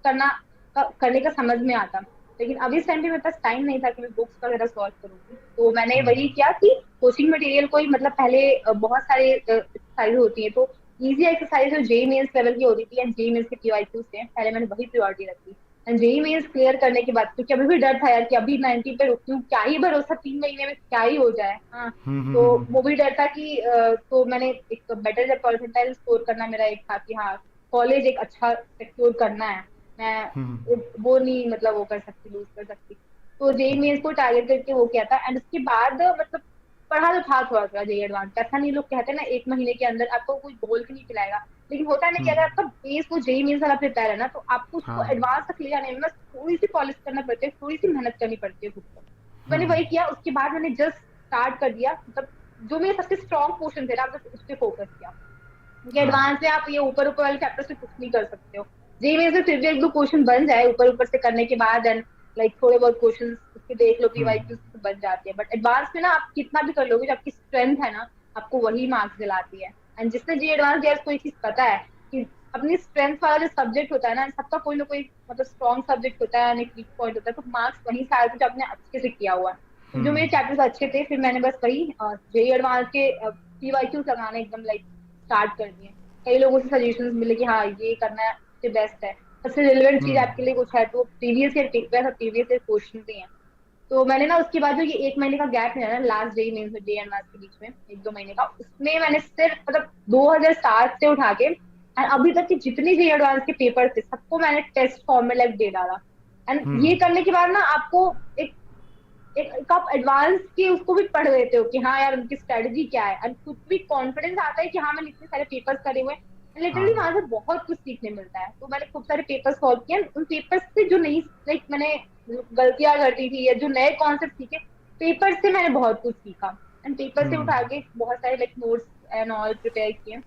करने का समझ में आता, लेकिन अभी इस टाइम पे मेरे पास टाइम नहीं था कि मैं बुक्स वगैरह सॉल्व करूंगी, तो मैंने वही किया कि कोचिंग मटेरियल को ही मतलब पहले बहुत सारे एक्सरसाइज होती है, तो इजी एक्सरसाइज जो जेई मेंस लेवल की होती थी एंड जेई मेंस के पीवाईक्यूज थे, पहले मैंने वही प्रायोरिटी रखी, एंड जेई मेंस क्लियर करने के बाद, क्योंकि अभी भी डर था यार कि अभी 90 पे रुकती हूँ, क्या ही भरोसा 3 महीने में क्या ही हो जाए, हाँ। तो वो भी डर था कि तो मैंने एक बेटर जब परसेंटाइल स्कोर करना मेरा एक था कि हाँ कॉलेज एक अच्छा सिक्योर करना है, मैं हम्म। वो नहीं मतलब वो कर सकती लूज कर सकती, तो जेई मेंस को टारगेट करके वो किया था, एंड उसके बाद मतलब पढ़ा तो था थोड़ा थोड़ा जेई एडवांस, ऐसा नहीं, लोग कहते हैं ना 1 महीने के अंदर आपको कोई बोल के नहीं पिलाएगा, लेकिन होता है ना कि अगर आपका बेस वो जेई मेंस वाला प्रिपेयर है ना, तो आपको उसको हाँ। एडवांस तक ले जाने में बस थोड़ी सी पॉलिश करना पड़ती है, थोड़ी सी मेहनत करनी पड़ती है खुद को। मैंने वही किया, उसके बाद मैंने जस्ट स्टार्ट कर दिया, मतलब जो मेरे सबसे स्ट्रॉन्ग पोर्शन थे ना बस उस पर फोकस किया, क्योंकि हाँ। एडवांस में आप ये ऊपर ऊपर वाले चैप्टर से कुछ नहीं कर सकते हो, जेई में से फिर भी एक दो क्वेश्चन बन जाए ऊपर ऊपर से करने के बाद, एंड लाइक थोड़े बहुत क्वेश्चन उसके देख लो, हम्म। पीवाईक्यू बन जाते हैं, बट एडवांस में ना आप कितना भी कर लोगे, जो आपकी स्ट्रेंथ है ना, आपको वही मार्क्स दिलाती है। एंड जिसने जी एडवांस दिया उसको एक चीज पता है कि अपनी स्ट्रेंथ वाला जो सब्जेक्ट होता है ना, सबका कोई ना कोई मतलब स्ट्रॉन्ग सब्जेक्ट होता है, एक वीक पॉइंट होता है, तो मार्क्स वही से आते हैं जो आपने अच्छे से किया हुआ है। तो जो मेरे हम्म। चैप्टर्स अच्छे थे, फिर मैंने बस वही जेई एडवांस के पीवाईक्यूज लगाने एकदम लाइक स्टार्ट कर दिए। कई लोगों से सजेशंस मिले कि हाँ ये करना सबसे बेस्ट है, सबसे रिलेवेंट चीज हम्म। आपके लिए कुछ है तो प्रीवियस ईयर पेपर और प्रीवियस ईयर क्वेश्चन भी हैं। तो मैंने ना उसके बाद जो ये 1 महीने का गैप है ना लास्ट जेई मेंस और जेई एडवांस के बीच में, 1-2 महीने का, उसमें मैंने सिर्फ मतलब 2007 से उठा के एंड अभी तक के जितने जेई एडवांस के पेपर थे सबको मैंने टेस्ट फॉर्म में लाइक दे डाला। एंड हम्म। ये करने के बाद ना आपको एक एक आप एडवांस के उसको भी पढ़ लेते हो कि हाँ यार उनकी स्ट्रेटजी क्या है, एंड खुद भी कॉन्फिडेंस आता है कि हाँ मैंने इतने सारे पेपर्स करे हुए हैं, लिटरली हाँ। वहां से बहुत कुछ सीखने मिलता है। तो मैंने खूब सारे पेपर सॉल्व किए, उन पेपर्स से जो नई लाइक मैंने गलतियां करती थी या जो नए कॉन्सेप्ट सीखे, पेपर से मैंने बहुत कुछ सीखा। एंड पेपर से हम्म। उठा के बहुत सारे like notes and all prepare किए।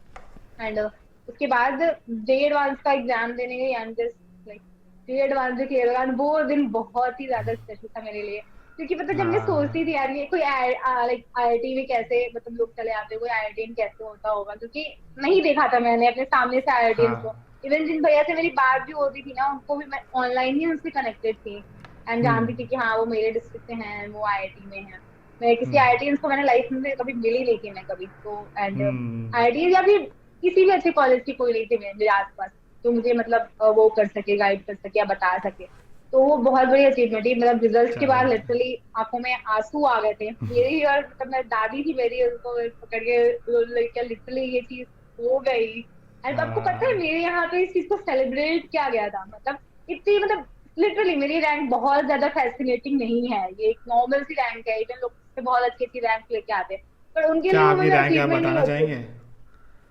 एंड उसके बाद जेई एडवांस का एग्जाम देने गई and just like JEE advance जो क्लियर हुआ, and वो दिन बहुत ही ज्यादा स्पेशल था मेरे लिए। क्योंकि पता जब मैं हाँ। सोचती थी यार ये कोई लाइक आईआईटी में कैसे मतलब लोग चले आते हैं, कोई आईआईटी में कैसे होता होगा, क्योंकि नहीं देखा था मैंने अपने सामने से आईआईटियंस को। हाँ। इवन जिन भैया से मेरी बात भी होती थी ना, उनको भी मैं ऑनलाइन ही उनसे कनेक्टेड थी एंड हम्म। जानती थी कि हाँ वो मेरे डिस्ट्रिक्ट से हैं, वो आईआईटी में हैं। मैं किसी हम्म। आईआईटियंस को मैंने लाइफ में कभी मिली नहीं थी मैं कभी तो। And hmm. आईआईटी या फिर किसी भी अच्छे कॉलेज की कोई नहीं थी मेरे आसपास जो मुझे मतलब वो कर सके, गाइड कर सके या बता सके। तो वो बहुत बड़ी अचीवमेंट थी, मतलब रिजल्ट्स के क्या बाद बात है। लिटरली आंखों में आंसू आ गए थे मेरी, और मतलब मैं दादी थी मेरी, उसको पकड़ के लेकर लिटरली ये चीज हो गई। एंड आपको पता है हाँ। मेरे यहाँ पे इस चीज को सेलिब्रेट किया गया था, मतलब इतनी मतलब लिटरली मेरी रैंक बहुत ज्यादा फैसिनेटिंग नहीं है, ये एक नॉर्मल सी रैंक है, इवन लोग उससे बहुत अच्छी अच्छी रैंक लेके आते हैं, पर उनके क्या लिए वो आपकी मतलब रैंक है, आप अचीवमेंट नहीं बताना होती। चाहेंगे?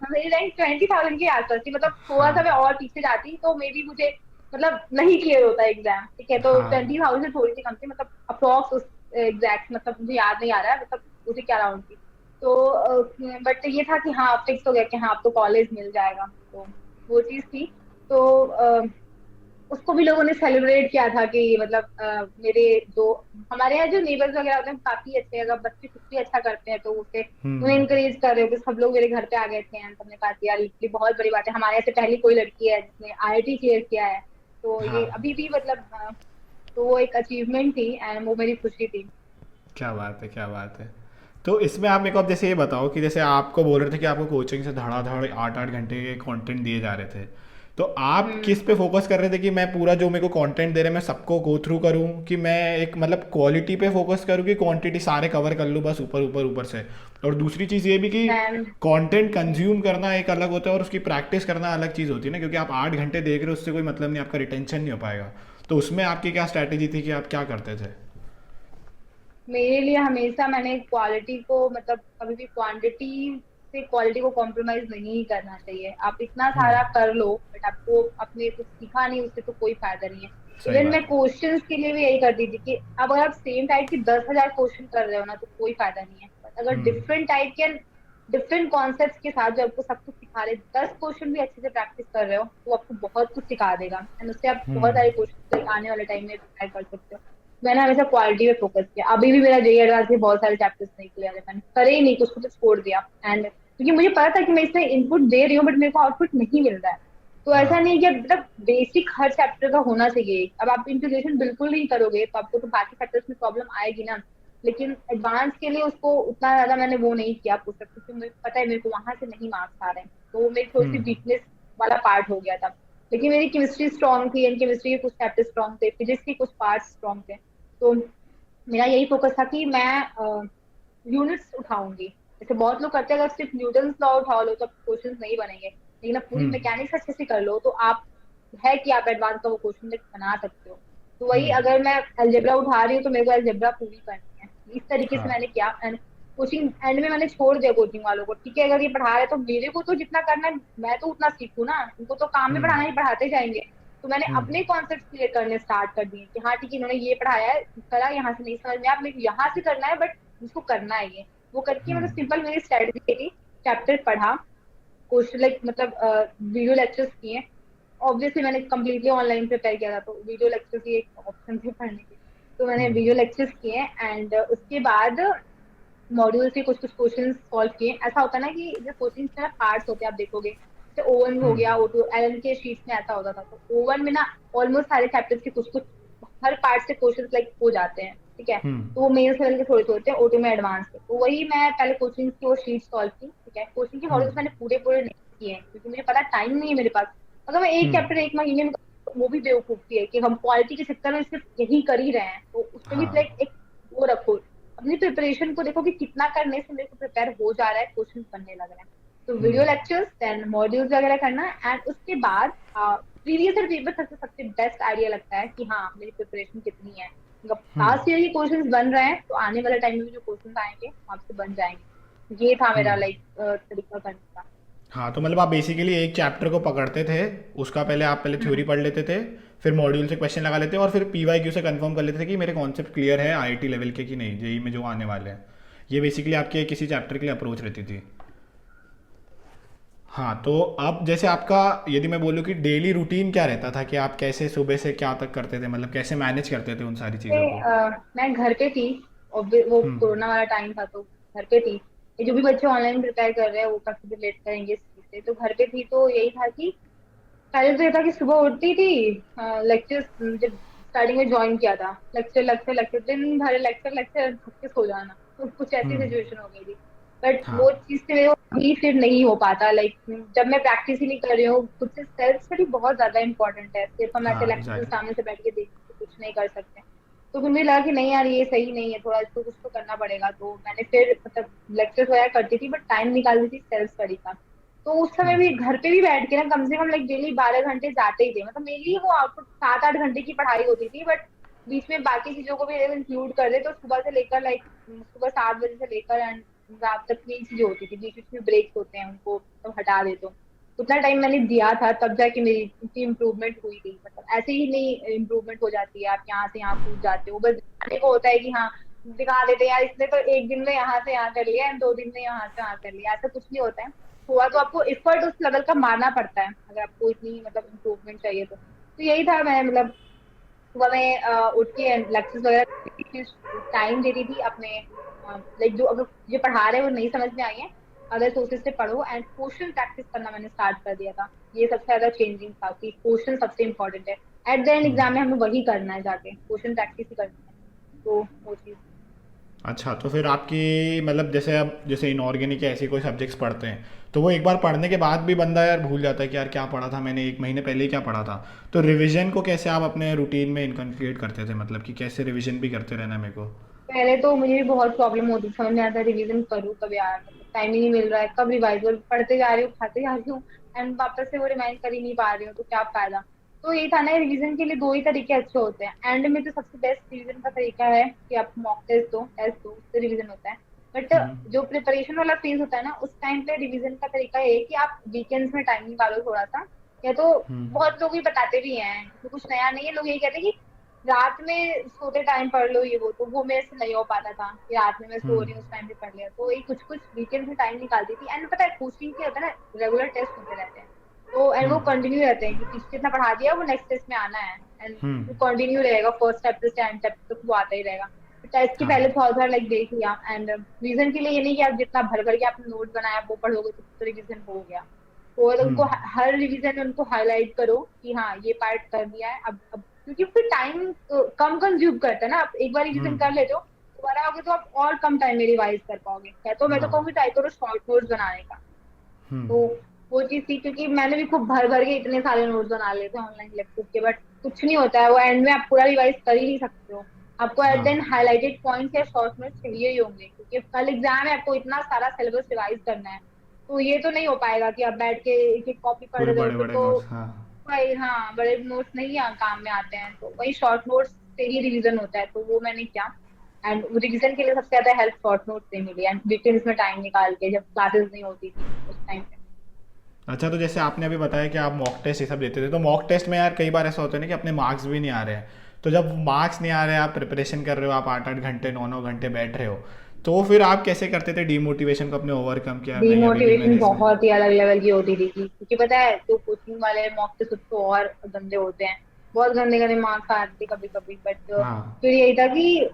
हाँ, मेरी रैंक 20,000 के आसपास थी, मतलब थोड़ा सा मैं हाँ। और पीछे जाती तो मे बी मुझे मतलब नहीं क्लियर होता एग्जाम, ठीक है, तो हाँ। 20,000 थोड़ी सी कम थी, मतलब अप्रोक्स उस एग्जैक्ट मतलब मुझे याद नहीं आ रहा है मतलब उसे क्या राउंड थी। तो बट ये था कि हाँ फिक्स हो गया कि हाँ अब तो कॉलेज मिल जाएगा, तो वो चीज थी। तो उसको भी लोगों ने सेलिब्रेट किया था कि मतलब मेरे जो हमारे यहाँ जो नेबर्स वगैरह होते हैं काफी अच्छे हैं, अगर बच्चे कुछ भी अच्छा करते हैं तो उसे उन्हें हम्म। इंकरेज कर रहे हो कि सब लोग मेरे घर पे आ गए थे एंड सबने कहा कि यार ये बहुत बड़ी बात है, हमारे यहाँ से पहली कोई लड़की है जिसने आईआईटी क्लियर किया है। तो ये हाँ। अभी भी मतलब तो वो एक अचीवमेंट थी एंड वो मेरी खुशी थी। क्या बात है, क्या बात है। तो इसमें आप मेरे को अब जैसे ये बताओ कि जैसे आपको बोल रहे थे कि आपको कोचिंग से धड़ाधड़ 8-8 घंटे के कंटेंट दिए जा रहे थे, तो आप हम्म। किस पे फोकस कर रहे थे कि मैं पूरा जो मेरे को कंटेंट दे रहे हैं मैं सबको गो थ्रू करूं, कि मैं एक मतलब क्वालिटी पे फोकस करूं कि क्वांटिटी सारे कवर कर लूं बस ऊपर ऊपर ऊपर से? और दूसरी चीज़ ये भी कि मैं कंटेंट कंज्यूम करना एक अलग होता है और उसकी प्रैक्टिस करना अलग चीज़ होती है ना, क्योंकि आप 8 घंटे देख रहे हो उससे कोई मतलब नहीं, आपका रिटेंशन नहीं हो पाएगा। तो उसमें आपकी क्या स्ट्रैटेजी थी कि आप क्या करते थे? मेरे लिए हमेशा मैंने क्वालिटी को मतलब कभी भी क्वांटिटी से क्वालिटी को कॉम्प्रोमाइज नहीं करना चाहिए। आप इतना सारा कर लो बट आपको अपने कुछ सीखा नहीं उससे तो कोई फायदा नहीं है। सही इवन मैं बात है। क्वेश्चंस के लिए भी यही करती थी कि अब अगर आप सेम टाइप की 10,000 क्वेश्चन कर रहे हो ना तो कोई फायदा नहीं है, बट अगर हम्म। डिफरेंट टाइप के डिफरेंट कॉन्सेप्ट के साथ जो आपको सब कुछ सिखा रहे, 10 क्वेश्चन भी अच्छे से प्रैक्टिस कर रहे हो तो आपको बहुत कुछ सिखा देगा एंड उससे आप बहुत हम्म। सारे क्वेश्चन आने वाले टाइम में ट्राई कर सकते हो। मैंने हमेशा क्वालिटी पे फोकस किया, अभी भी मेरा जेई एडवांस के बहुत सारे चैप्टर्स नहीं क्लियर है, मैंने करे ही नहीं, कुछ कुछ छोड़ दिया। एंड क्योंकि मुझे पता था कि मैं इसमें इनपुट दे रही हूँ बट मेरे को आउटपुट नहीं मिल रहा है। तो ऐसा हाँ। नहीं कि मतलब बेसिक हर चैप्टर का होना चाहिए, अब आप इंटीग्रेशन बिल्कुल नहीं करोगे तो आपको तो बाकी चैप्टर्स में प्रॉब्लम आएगी ना। लेकिन एडवांस के लिए उसको उतना ज्यादा मैंने वो नहीं किया पुस्तक, क्योंकि मुझे पता है मेरे को वहां से नहीं मार्क्स आ रहे हैं, तो वो मेरी थोड़ी सी हम्म। वीकनेस वाला पार्ट हो गया था। लेकिन मेरी केमिस्ट्री स्ट्रांग थी एंड केमिस्ट्री के कुछ चैप्टर स्ट्रांग थे, फिजिक्स के कुछ पार्ट स्ट्रांग थे। तो मेरा यही फोकस था कि मैं यूनिट्स उठाऊंगी। जैसे बहुत लोग करते हैं अगर सिर्फ न्यूटन्स लॉ उठा लो तो क्वेश्चंस नहीं बनेंगे, लेकिन अब पूरी हम्म। मैकेनिक्स अच्छे से कर लो तो आप है कि आप एडवांस का वो क्वेश्चन बना सकते हो। तो वही हम्म। अगर मैं अलजेब्रा उठा रही हूँ तो मेरे को अलजेब्रा पूरी करनी है, इस तरीके से हाँ। मैंने किया। एंड कोचिंग एंड में मैंने छोड़ दिया कोचिंग वालों को, ठीक है अगर ये पढ़ा रहे तो मेरे को तो जितना करना है मैं तो उतना सीखूं ना, उनको तो काम में हम्म। पढ़ाना ही पढ़ाते जाएंगे। तो मैंने हम्म। अपने कॉन्सेप्ट क्लियर करने स्टार्ट कर दिए कि हाँ ठीक है इन्होंने ये पढ़ाया है, करा, यहाँ से नहीं समझ में आप मेरे को यहाँ से करना है बट मुझको करना है ये। वो करके मतलब सिंपल मेरी स्ट्रेटजी थी, चैप्टर पढ़ा, क्वेश्चन लाइक मतलब वीडियो लेक्चर्स किए, ऑब्वियसली मैंने कंप्लीटली ऑनलाइन प्रिपेयर किया था, तो वीडियो लेक्चर्स ही एक ऑप्शन थे पढ़ने के। तो मैंने वीडियो लेक्चर्स किए एंड उसके बाद मॉड्यूल से कुछ कुछ क्वेश्चन सॉल्व किए। ऐसा होता है ना कि जो कोचिंग में पार्ट्स होते हैं, आप देखोगे जैसे O1 हो गया, O2, एलन के शीट्स में ऐसा होता था। तो O1 में ना ऑलमोस्ट सारे चैप्टर्स के कुछ कुछ हर पार्ट से क्वेश्चन लाइक हो जाते हैं, ठीक है। तो वो मेंस लेवल के थोड़े थोड़े थे, O2 में एडवांस थे। तो वही मैं पहले कोचिंग की वो शीट सॉल्व की, ठीक है। कोचिंग के मॉड्यूल्स मैंने पूरे पूरे नहीं किए हैं क्योंकि मुझे पता टाइम नहीं है मेरे पास। अगर मैं एक चैप्टर एक महीने में वो भी बेवकूफी है कि हम क्वालिटी के चक्कर में सिर्फ यही कर ही रहे हैं। तो उसमें भी हाँ। लाइक एक वो रखो, अपनी प्रिपरेशन को देखो कि कितना करने से मेरे को प्रिपेयर हो जा रहा है, क्वेश्चन बनने लग रहे हैं। तो वीडियो लेक्चर्स देन मॉड्यूल्स वगैरह करना एंड उसके बाद प्रीवियस ईयर पेपर सबसे बेस्ट आइडिया लगता है कि हाँ मेरी प्रिपरेशन कितनी है। मतलब पास ईयर के क्वेश्चंस बन रहे हैं तो आने वाले टाइम में भी जो क्वेश्चंस आएंगे आपसे बन जाएंगे। ये था मेरा लाइक तरीका करने का। हाँ, तो मतलब आप बेसिकली एक चैप्टर को पकड़ते थे, उसका पहले आप पहले थ्योरी पढ़ लेते थे, फिर मॉड्यूल से क्वेश्चन लगा लेते और फिर पीवाईक्यू से कंफर्म कर लेते थे कि मेरे कॉन्सेप्ट क्लियर है आईआईटी लेवल के कि नहीं, जेई में जो आने वाले हैं। ये बेसिकली आपके किसी चैप्टर के लिए अप्रोच रहती थी। हाँ, तो अब जैसे आपका, यदि मैं बोलूँ कि डेली रूटीन क्या रहता था, कि आप कैसे सुबह से क्या तक करते थे, मतलब कैसे मैनेज करते थे उन सारी चीज़ों को? मैं घर पे थी और वो कोरोना वाला टाइम था तो घर पे थी। ये जो भी बच्चे ऑनलाइन प्रिपेयर कर रहे हैं वो काफी रिलेट करेंगे इस चीज से। तो घर पे थी तो यही था कि पहले तो ये था कि सुबह उठती थी, लेक्चर जब स्टार्टिंग में ज्वाइन किया था, लेक्चर लेक्चर लेक्चर दिन भर लेक्चर लेक्चर थक के सो जाना। तो कुछ ऐसी सिचुएशन हो गई थी। बट वो हाँ। चीज से मेरे को अभी फिर नहीं हो पाता। लाइक जब मैं प्रैक्टिस ही नहीं कर रही हूँ खुद से, सेल्फ स्टडी बहुत ज्यादा इंपॉर्टेंट है। सिर्फ हम ऐसे हाँ, लेक्चर एग्जैक्टली। सामने से बैठ के देख के कुछ नहीं कर सकते। तो फिर मुझे लगा कि नहीं यार ये सही नहीं है, थोड़ा इसको कुछ तो करना पड़ेगा। तो मैंने फिर मतलब लेक्चर्स वगैरह करती थी बट टाइम निकालती थी सेल्फ स्टडी का। तो उस समय भी घर पे भी बैठ के ना कम से कम लाइक डेली 12 घंटे जाते ही थे। मतलब मेरी वो आउटपुट 7-8 घंटे की पढ़ाई होती थी बट बीच में बाकी चीजों को भी इंक्लूड कर दे तो सुबह से लेकर लाइक सुबह 7 बजे से लेकर एंड रात तक यही चीजें होती थी। बीच बीच में ब्रेक्स होते हैं उनको तो हटा दे। तो उतना टाइम मैंने दिया था तब जाके मेरी इतनी इम्प्रूवमेंट हुई थी। मतलब ऐसे ही नहीं इम्प्रूवमेंट हो जाती है, आप यहाँ से यहाँ कूद जाते हो। बस दिखाने को होता है कि हाँ दिखा देते हैं यार इसने तो एक दिन में यहाँ से यहाँ कर लिया एंड 2 दिन में यहाँ से यहाँ कर लिया, ऐसा कुछ नहीं होता है। हुआ तो आपको एफर्ट उस लेवल का मारना पड़ता है अगर आपको इतनी मतलब इम्प्रूवमेंट चाहिए तो यही था। मैं मतलब सुबह में उठ के लेक्चर्स वगैरह टाइम देती थी अपने लाइक जो अगर जो पढ़ा रहे हैं वो नहीं समझ में आई है अदर सोर्सेज से पढ़ो एंड क्वेश्चन प्रैक्टिस करना मैंने स्टार्ट कर दिया था। ये सबसे ज्यादा चेंजिंग था कि क्वेश्चन सबसे इम्पोर्टेंट है। एट द एंड एग्जाम में हमें वही करना है, जाके क्वेश्चन प्रैक्टिस ही करनी है। तो वो चीज। अच्छा, तो फिर आपकी मतलब जैसे अब जैसे इनऑर्गेनिक या ऐसे कोई सब्जेक्ट्स पढ़ते हैं, तो वो एक बार पढ़ने के बाद भी बंदा यार भूल जाता है कि यार क्या पढ़ा था मैंने, एक महीने पहले ही क्या पढ़ा था। तो रिवीजन को कैसे आप अपने रूटीन में इनकलकेट करते थे, मतलब कि कैसे रिवीजन भी करते रहना मेरे को? पहले तो मुझे भी बहुत प्रॉब्लम होती थी, समझ नहीं आता रिवीजन करूँ कब यार, मतलब टाइम ही नहीं मिल रहा है। कब रिवाइज पढ़ते जा रही हूँ खाते जा रही हूँ एंड वापस से वो रिमाइंड कर ही नहीं पा रही हूँ, तो क्या फायदा। तो यही था ना, रिवीजन के लिए दो ही तरीके अच्छे होते हैं। एंड में तो सबसे बेस्ट रिवीजन का तरीका है कि आप मॉक टेस्ट दो उससे रिवीजन होता है। बट जो प्रिपरेशन वाला फेज होता है ना उस टाइम पे रिवीजन का तरीका ये है कि आप वीकेंड्स में टाइम निकालो थोड़ा सा। या तो बहुत लोग ये बताते भी हैं, तो कुछ नया नहीं है, लोग यही कहते हैं कि रात में सोते टाइम पढ़ लो ये वो मेरे से नहीं हो पाता था कि रात में मैं सो रही हूँ उस टाइम पे पढ़ लिया। तो ये कुछ कुछ वीकेंड में टाइम निकालती थी। एंड पता है कोचिंग के होता है ना रेगुलर टेस्ट होते रहते हैं, तो एंड वो कंटिन्यू रहते हैं कि टीचर जितना पढ़ा दिया वो नेक्स्ट टेस्ट में आना है एंड वो कंटिन्यू रहेगा, फर्स्ट चैप्टर से एंड चैप्टर तक वो आता ही रहेगा। टेस्ट के पहले हाँ। थोड़ा थोड़ा लाइक देख लिया एंड रीजन के लिए ये नहीं कि आप जितना भर भर के आपने नोट बनाया वो पढ़ोगे तो रिविजन हो गया। तो उनको हर रिवीजन में उनको हाईलाइट करो कि हाँ ये पार्ट कर दिया है। अब क्योंकि फिर टाइम कम कंज्यूम करता है ना, आप एक बार रिवीजन कर लेते हो दोबारा आओगे तो आप और कम टाइम में रिवाइज कर पाओगे। तो मैं तो हाँ। कहूँगी ट्राई करो शॉर्ट नोट्स बनाने का। हम्म। तो वो चीज थी क्योंकि मैंने भी खूब भर भर के इतने सारे नोट्स बना लिए थे ऑनलाइन लेक्चर के, बट कुछ नहीं होता है वो एंड में आप पूरा रिवाइज कर ही नहीं सकते हो। आपको एट देन हाँ। हाईलाइटेड पॉइंट्स या शॉर्ट नोट्स चाहिए ही होंगे क्योंकि कल एग्जाम है, आपको इतना सारा सिलेबस रिवाइज करना है। तो ये तो नहीं हो पाएगा कि आप बैठ के एक एक कॉपी पढ़ पूरे रहे हो बड़े फिर बड़े तो नोट्स, हाँ। वही। हाँ बड़े नोट्स नहीं काम में आते हैं, तो वही शॉर्ट नोट्स से ही रिवीजन होता है। तो वो मैंने किया एंड रिवीजन के लिए सबसे ज्यादा हेल्प शॉर्ट नोट्स से मिली एंड वीकेंड्स में टाइम निकाल के जब क्लासेस नहीं होती थी उस टाइम पे। अच्छा, तो जैसे आपने अभी बताया कि आप मॉक टेस्ट ये सब देते थे, तो मॉक टेस्ट में यार कई बार ऐसा होता है ना कि अपने मार्क्स भी नहीं आ रहे हैं। तो जब मार्क्स नहीं आ रहे हैं, आप प्रिपरेशन कर रहे हो, आप 8-8 घंटे 9-9 घंटे बैठ रहे हो, तो फिर आप कैसे करते थे डीमोटिवेशन को अपने ओवरकम किया नहीं अभी भी डीमोटिवेशन मैंने इसमें। बहुत ही अलग लेवल की होती थी क्योंकि पता है तो कोचिंग वाले मॉक टेस्ट तो और गंदे होते हैं, बहुत गंदे गंदे मार्क्स आते थे कभी कभी, बट हाँ। फिर यही था कि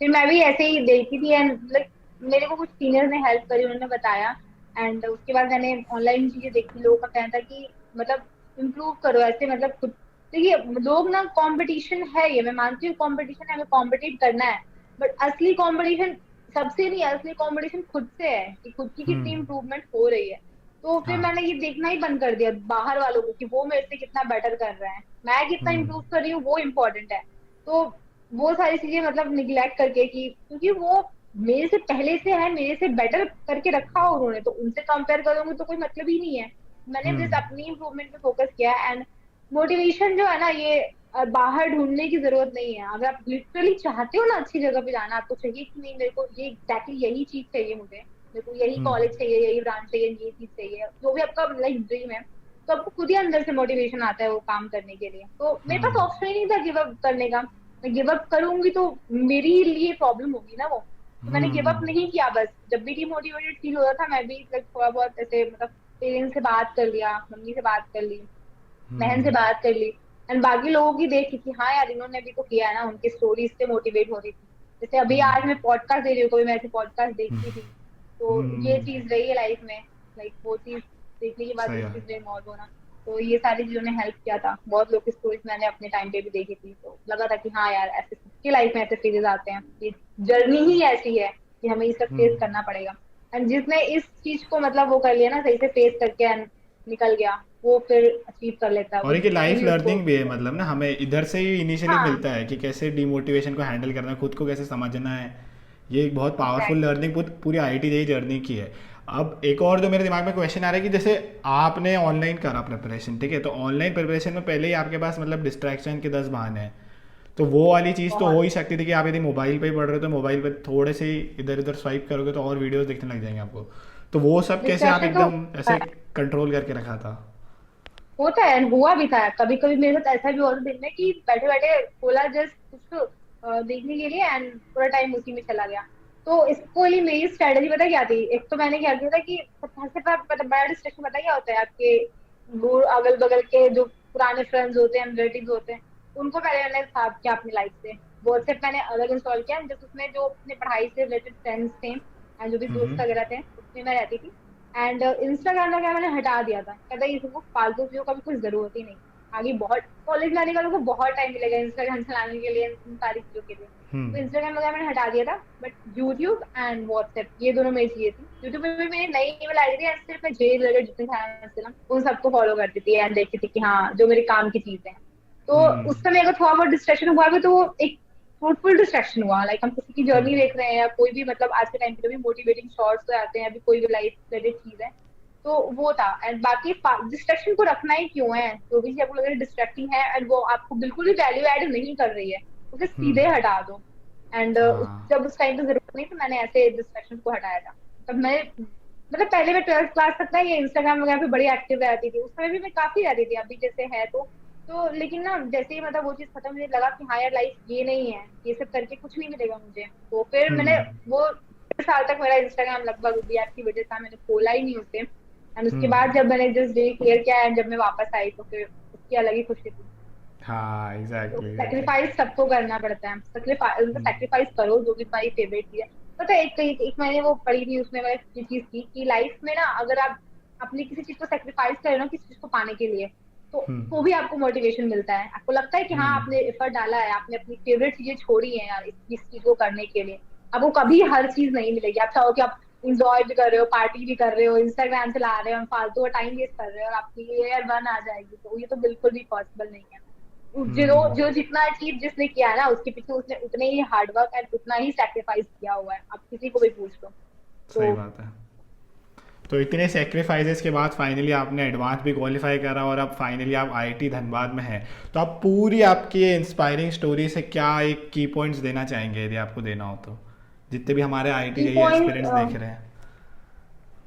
फिर मैं भी ऐसे ही देखी थी एंड लाइक मेरे को कुछ सीनियर्स ने हेल्प करी, उन्होंने बताया एंड उसके बाद मैंने ऑनलाइन चीजें देखी। लोगों का कहना था कि मतलब इम्प्रूव करो ऐसे, मतलब खुद देखिए लोग ना, कंपटीशन है, ये मैं मानती हूँ कंपटीशन है, हमें कॉम्पिटिट करना है, बट असली कंपटीशन सबसे नहीं है, असली कंपटीशन खुद से है कि खुद की कितनी हम्म। इंप्रूवमेंट हो रही है। तो फिर हाँ। मैंने ये देखना ही बंद कर दिया बाहर वालों को कि वो मेरे से कितना बेटर कर रहे हैं, मैं कितना हम्म। इंप्रूव कर रही हूँ वो इम्पोर्टेंट है। तो वो सारी चीजें मतलब निग्लेक्ट करके कि क्योंकि वो मेरे से पहले से है, मेरे से बेटर करके रखा हो उन्होंने, तो उनसे कंपेयर करूंगी तो कोई मतलब ही नहीं है। मैंने हम्म। जस्ट अपनी इम्प्रूवमेंट पे फोकस किया एंड मोटिवेशन जो है ना ये बाहर ढूंढने की जरूरत नहीं है। अगर आप लिटरली चाहते हो ना अच्छी जगह पे जाना, आपको चाहिए कि नहीं मेरे को ये एग्जैक्टली यही चीज चाहिए, मुझे मेरे को यही हम्म। कॉलेज चाहिए, यही ब्रांच चाहिए, ये चीज चाहिए, जो भी आपका लाइक ड्रीम है, तो आपको खुद ही अंदर से मोटिवेशन आता है वो काम करने के लिए। तो मेरे पास हम्म। ऑप्शन ही नहीं था गिव अप करने का। मैं गिव अप करूंगी तो मेरी ही लिए प्रॉब्लम होगी ना वो, तो मैंने गिव अप हम्म। नहीं किया। बस जब भी डिमोटिवेटेड फील हो रहा था मैं भी लाइक थोड़ा बहुत ऐसे मतलब पेरेंट्स से बात कर लिया, मम्मी से बात कर ली, बहन से हम्म। बात कर ली एंड बाकी लोगों की देखी कि हाँ यार इन्होंने भी तो किया है ना, उनकी स्टोरीज से मोटिवेट हो रही थी। जैसे अभी हम्म। आज मैं पॉडकास्ट दे रही हूँ, कोई मैं ऐसे पॉडकास्ट देखती थी, तो ये हम्म। चीज रही है लाइफ में, लाइक वो चीज देखने के बाद सही इस है। चीज में इन्वॉल्व होना। तो ये सारी चीजों ने हेल्प किया था, बहुत लोग की स्टोरीज मैंने अपने टाइम पे भी देखी थी, तो लगा था कि हाँ यार ऐसे सबकी लाइफ में ऐसे फेजेस आते हैं, ये जर्नी ही ऐसी है कि हमें ये सब फेस हम्म। करना पड़ेगा। एंड जिसने इस चीज को मतलब वो कर लिया ना, सही से फेस करके and निकल गया, वो फिर अचीव कर लेता है, वो और एक जितने लाइफ भी उसको। लर्निंग भी है, मतलब ना हमें इधर से ही इनिशियली हाँ मिलता है कि कैसे डीमोटिवेशन को हैंडल करना है, खुद को कैसे समझना है। ये एक बहुत पावरफुल एग्जैक्टली। लर्निंग पूरी आईटी जेई जर्नी की है। अब एक और जो मेरे दिमाग में क्वेश्चन आ रहा है कि जैसे आपने ऑनलाइन करा प्रिपरेशन, ठीक है, तो ऑनलाइन प्रिपरेशन में पहले ही आपके पास मतलब डिस्ट्रैक्शन के 10 बहाने हैं। तो वो वाली चीज़ तो हो बहुत ही सकती थी कि आप यदि मोबाइल पे ही पढ़ रहे हो तो मोबाइल पे थोड़े से ही इधर उधर स्वाइप करोगे तो और वीडियोस दिखने लग जाएंगे आपको। तो वो सब कैसे आप डिस्ट्रैक्शन तो एकदम ऐसे कंट्रोल करके रखा था। होता है and हुआ भी था। कभी कभी मेरे साथ ऐसा भी हुआ था दिन में कि बैठे बैठे खोला जस्ट कुछ देखने के लिए एंड पूरा टाइम उसी में चला गया। तो इसको लिए मेरी स्ट्रेटेजी पता क्या थी, एक तो मैंने क्या किया था कि सबसे बड़ा डिस्ट्रैक्शन पता क्या होता है, आपके दूर अगल बगल के जो पुराने फ्रेंड्स होते हैं, रिलेटिव होते हैं, उनको पहले मैंने साफ किया अपनी लाइफ से। व्हाट्सएप मैंने अलग इंस्टॉल किया, जब उसमें जो अपने पढ़ाई से रिलेटेड फ्रेंड्स थे and जो भी दोस्त हम्म। वगैरह थे उसमें मैं रहती थी। एंड इंस्टाग्राम का क्या मैंने हटा दिया था, कहता ये सबको फालतू चीजों का भी कुछ जरूरत ही नहीं। आगे बहुत कॉलेज में आने वालों को बहुत टाइम मिलेगा इंस्टाग्राम चलाने के लिए, इन सारी चीजों के लिए। तो हम्म। इंस्टाग्राम वगैरह मैंने हटा दिया था, बट यूट्यूब एंड व्हाट्सएप ये दोनों मेरी चीजें थी। यूट्यूब पे भी मेरी नई ईमेल आई थी and सिर्फ मैं जे रिलेटेड जितने चैनल थे ना उन सबको फॉलो करती थी एंड देखती थी कि हाँ जो मेरे काम की चीजें हैं। तो हम्म। उस समय अगर थोड़ा बहुत डिस्ट्रैक्शन हुआ भी तो वो एक फ्रूटफुल डिस्ट्रैक्शन हुआ, लाइक हम किसी की जर्नी हम्म। देख रहे हैं या कोई भी मतलब आज के टाइम पे जो भी मोटिवेटिंग शॉर्ट्स तो आते हैं, अभी कोई भी लाइफ रिलेटेड चीज है, तो वो था। एंड बाकी डिस्ट्रैक्शन को रखना ही क्यों है, जो भी चीज आपको लग रही है डिस्ट्रैक्टिंग है एंड वो आपको बिल्कुल भी वैल्यू ऐड नहीं कर रही है, उसे सीधे हम्म। हटा दो। एंड हाँ। जब उस टाइम पे जरूरत नहीं तो मैंने ऐसे डिस्ट्रैक्शन को हटाया था। तब मैं मतलब पहले मैं 12th क्लास तक ना ये इंस्टाग्राम वगैरह पे बड़ी एक्टिव रहती थी, उस समय भी मैं काफी रहती थी अभी जैसे है तो लेकिन ना जैसे ही मतलब वो चीज खत्म, मुझे लगा कि हाँ यार लाइफ ये नहीं है, ये सब करके कुछ नहीं मिलेगा मुझे। तो फिर मैंने हम्म। वो 1 साल तक मेरा इंस्टाग्राम लगभग डीएक्टिवेटेड था, मैंने खोला ही नहीं उसे। एंड उसके हम्म। बाद जब मैंने जस्ट डे क्लियर किया एंड जब मैं वापस आई तो फिर उसकी अलग ही खुशी थी। हाँ, तो एग्जैक्टली एग्जैक्टली। सेक्रीफाइस सबको करना पड़ता है, सेक्रीफाइस मतलब सेक्रीफाइस करो जो भी तुम्हारी फेवरेट चीज है। पता है एक मैंने वो पढ़ी थी, उसमें मैंने ये चीज की कि लाइफ में ना अगर आप अपनी किसी चीज को सेक्रीफाइस करो ना किसी चीज को पाने के लिए, तो भी आपको मोटिवेशन मिलता है, आपको लगता है कि हाँ हम्म। आपने एफर्ट डाला है, आपने अपनी फेवरेट चीजें छोड़ी है यार इस चीज को करने के लिए। आपको कभी हर चीज नहीं मिलेगी, आप चाहो कि आप इंजॉय भी कर रहे हो, पार्टी भी कर रहे हो, इंस्टाग्राम चला रहे हो, फालतू का टाइम वेस्ट कर रहे हो और आपकी ईयर वन आ जाएगी, तो ये तो बिल्कुल भी पॉसिबल नहीं है। जो हम्म। जो जितना अचीव जिसने किया है ना उसके पीछे उसने उतने ही हार्डवर्क एंड उतना ही सैक्रिफाइस किया हुआ है, आप किसी को भी पूछ लो। सही तो बात है। तो इतने सेक्रीफाइसेस के बाद फाइनली आपने एडवांस भी क्वालिफाई करा और अब फाइनली आप आईआईटी धनबाद में हैं। तो आप पूरी आपकी इंस्पायरिंग स्टोरी से क्या एक की पॉइंट्स देना चाहेंगे यदि आपको देना हो तो, जितने भी हमारे आईआईटी की जेईई पॉइंट एस्पिरेंट्स देख रहे हैं।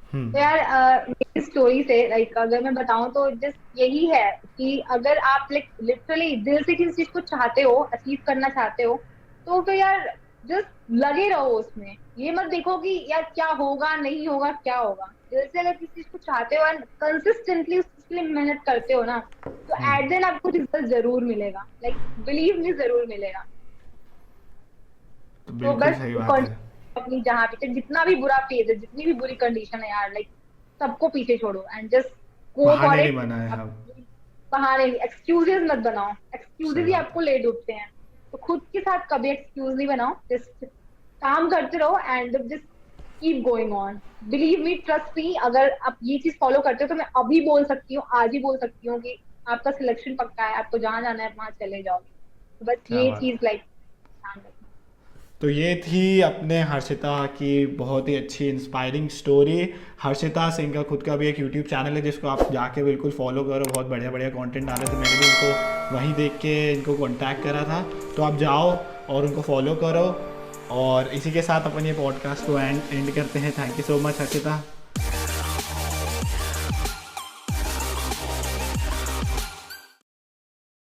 तो हम्म। यार मेरी स्टोरी से लाइक अगर मैं बताऊं तो जस्ट यही है कि अगर आप लाइक लिटरली दिल से किसी चीज को चाहते हो, अचीव करना चाहते हो, तो फिर यार जस्ट लगे रहो उसमें, ये मत देखो कि यार क्या होगा नहीं होगा क्या होगा। जैसे अगर किसी चीज को चाहते हो एंड कंसिस्टेंटली उसके लिए मेहनत करते हो ना, तो एट देन आपको रिजल्ट जरूर मिलेगा, लाइक बिलीव मी जरूर मिलेगा। तो तो बिल्कुल बस सही बात है। अपनी जहाँ पीछे जितना भी बुरा फेज है, जितनी भी बुरी कंडीशन है यार, लाइक सबको पीछे छोड़ो एंड जस्ट गो फॉर बहाने नहीं इट। बनाए अब हम। बहाने नहीं, एक्सक्यूजेस मत बनाओ, सही एक्सक्यूजेस ही बात आपको है। ले डूबते हैं। तो खुद के साथ कभी एक्सक्यूज नहीं बनाओ, जस्ट काम करते रहो and just keep going on. Believe me, trust me, अगर आप ये चीज फॉलो करते हो तो मैं अभी बोल सकती हूँ, आज ही बोल सकती हूँ कि आपका सिलेक्शन पक्का है, आपको जहाँ जाना है वहां चले जाओगे। तो बस क्या ये बात चीज है। लाइक ध्यान रखना। तो ये थी अपने हर्षिता की बहुत ही अच्छी इंस्पायरिंग स्टोरी। हर्षिता सिंह का खुद का भी एक यूट्यूब चैनल है जिसको आप जाके बिल्कुल फॉलो करो, बहुत बढ़िया बढ़िया कंटेंट डाले थे, मैंने भी उनको वहीं देख के इनको कांटेक्ट करा था। तो आप जाओ और उनको फॉलो करो। और इसी के साथ अपन ये पॉडकास्ट को एंड करते हैं। Thank you so much Harshita.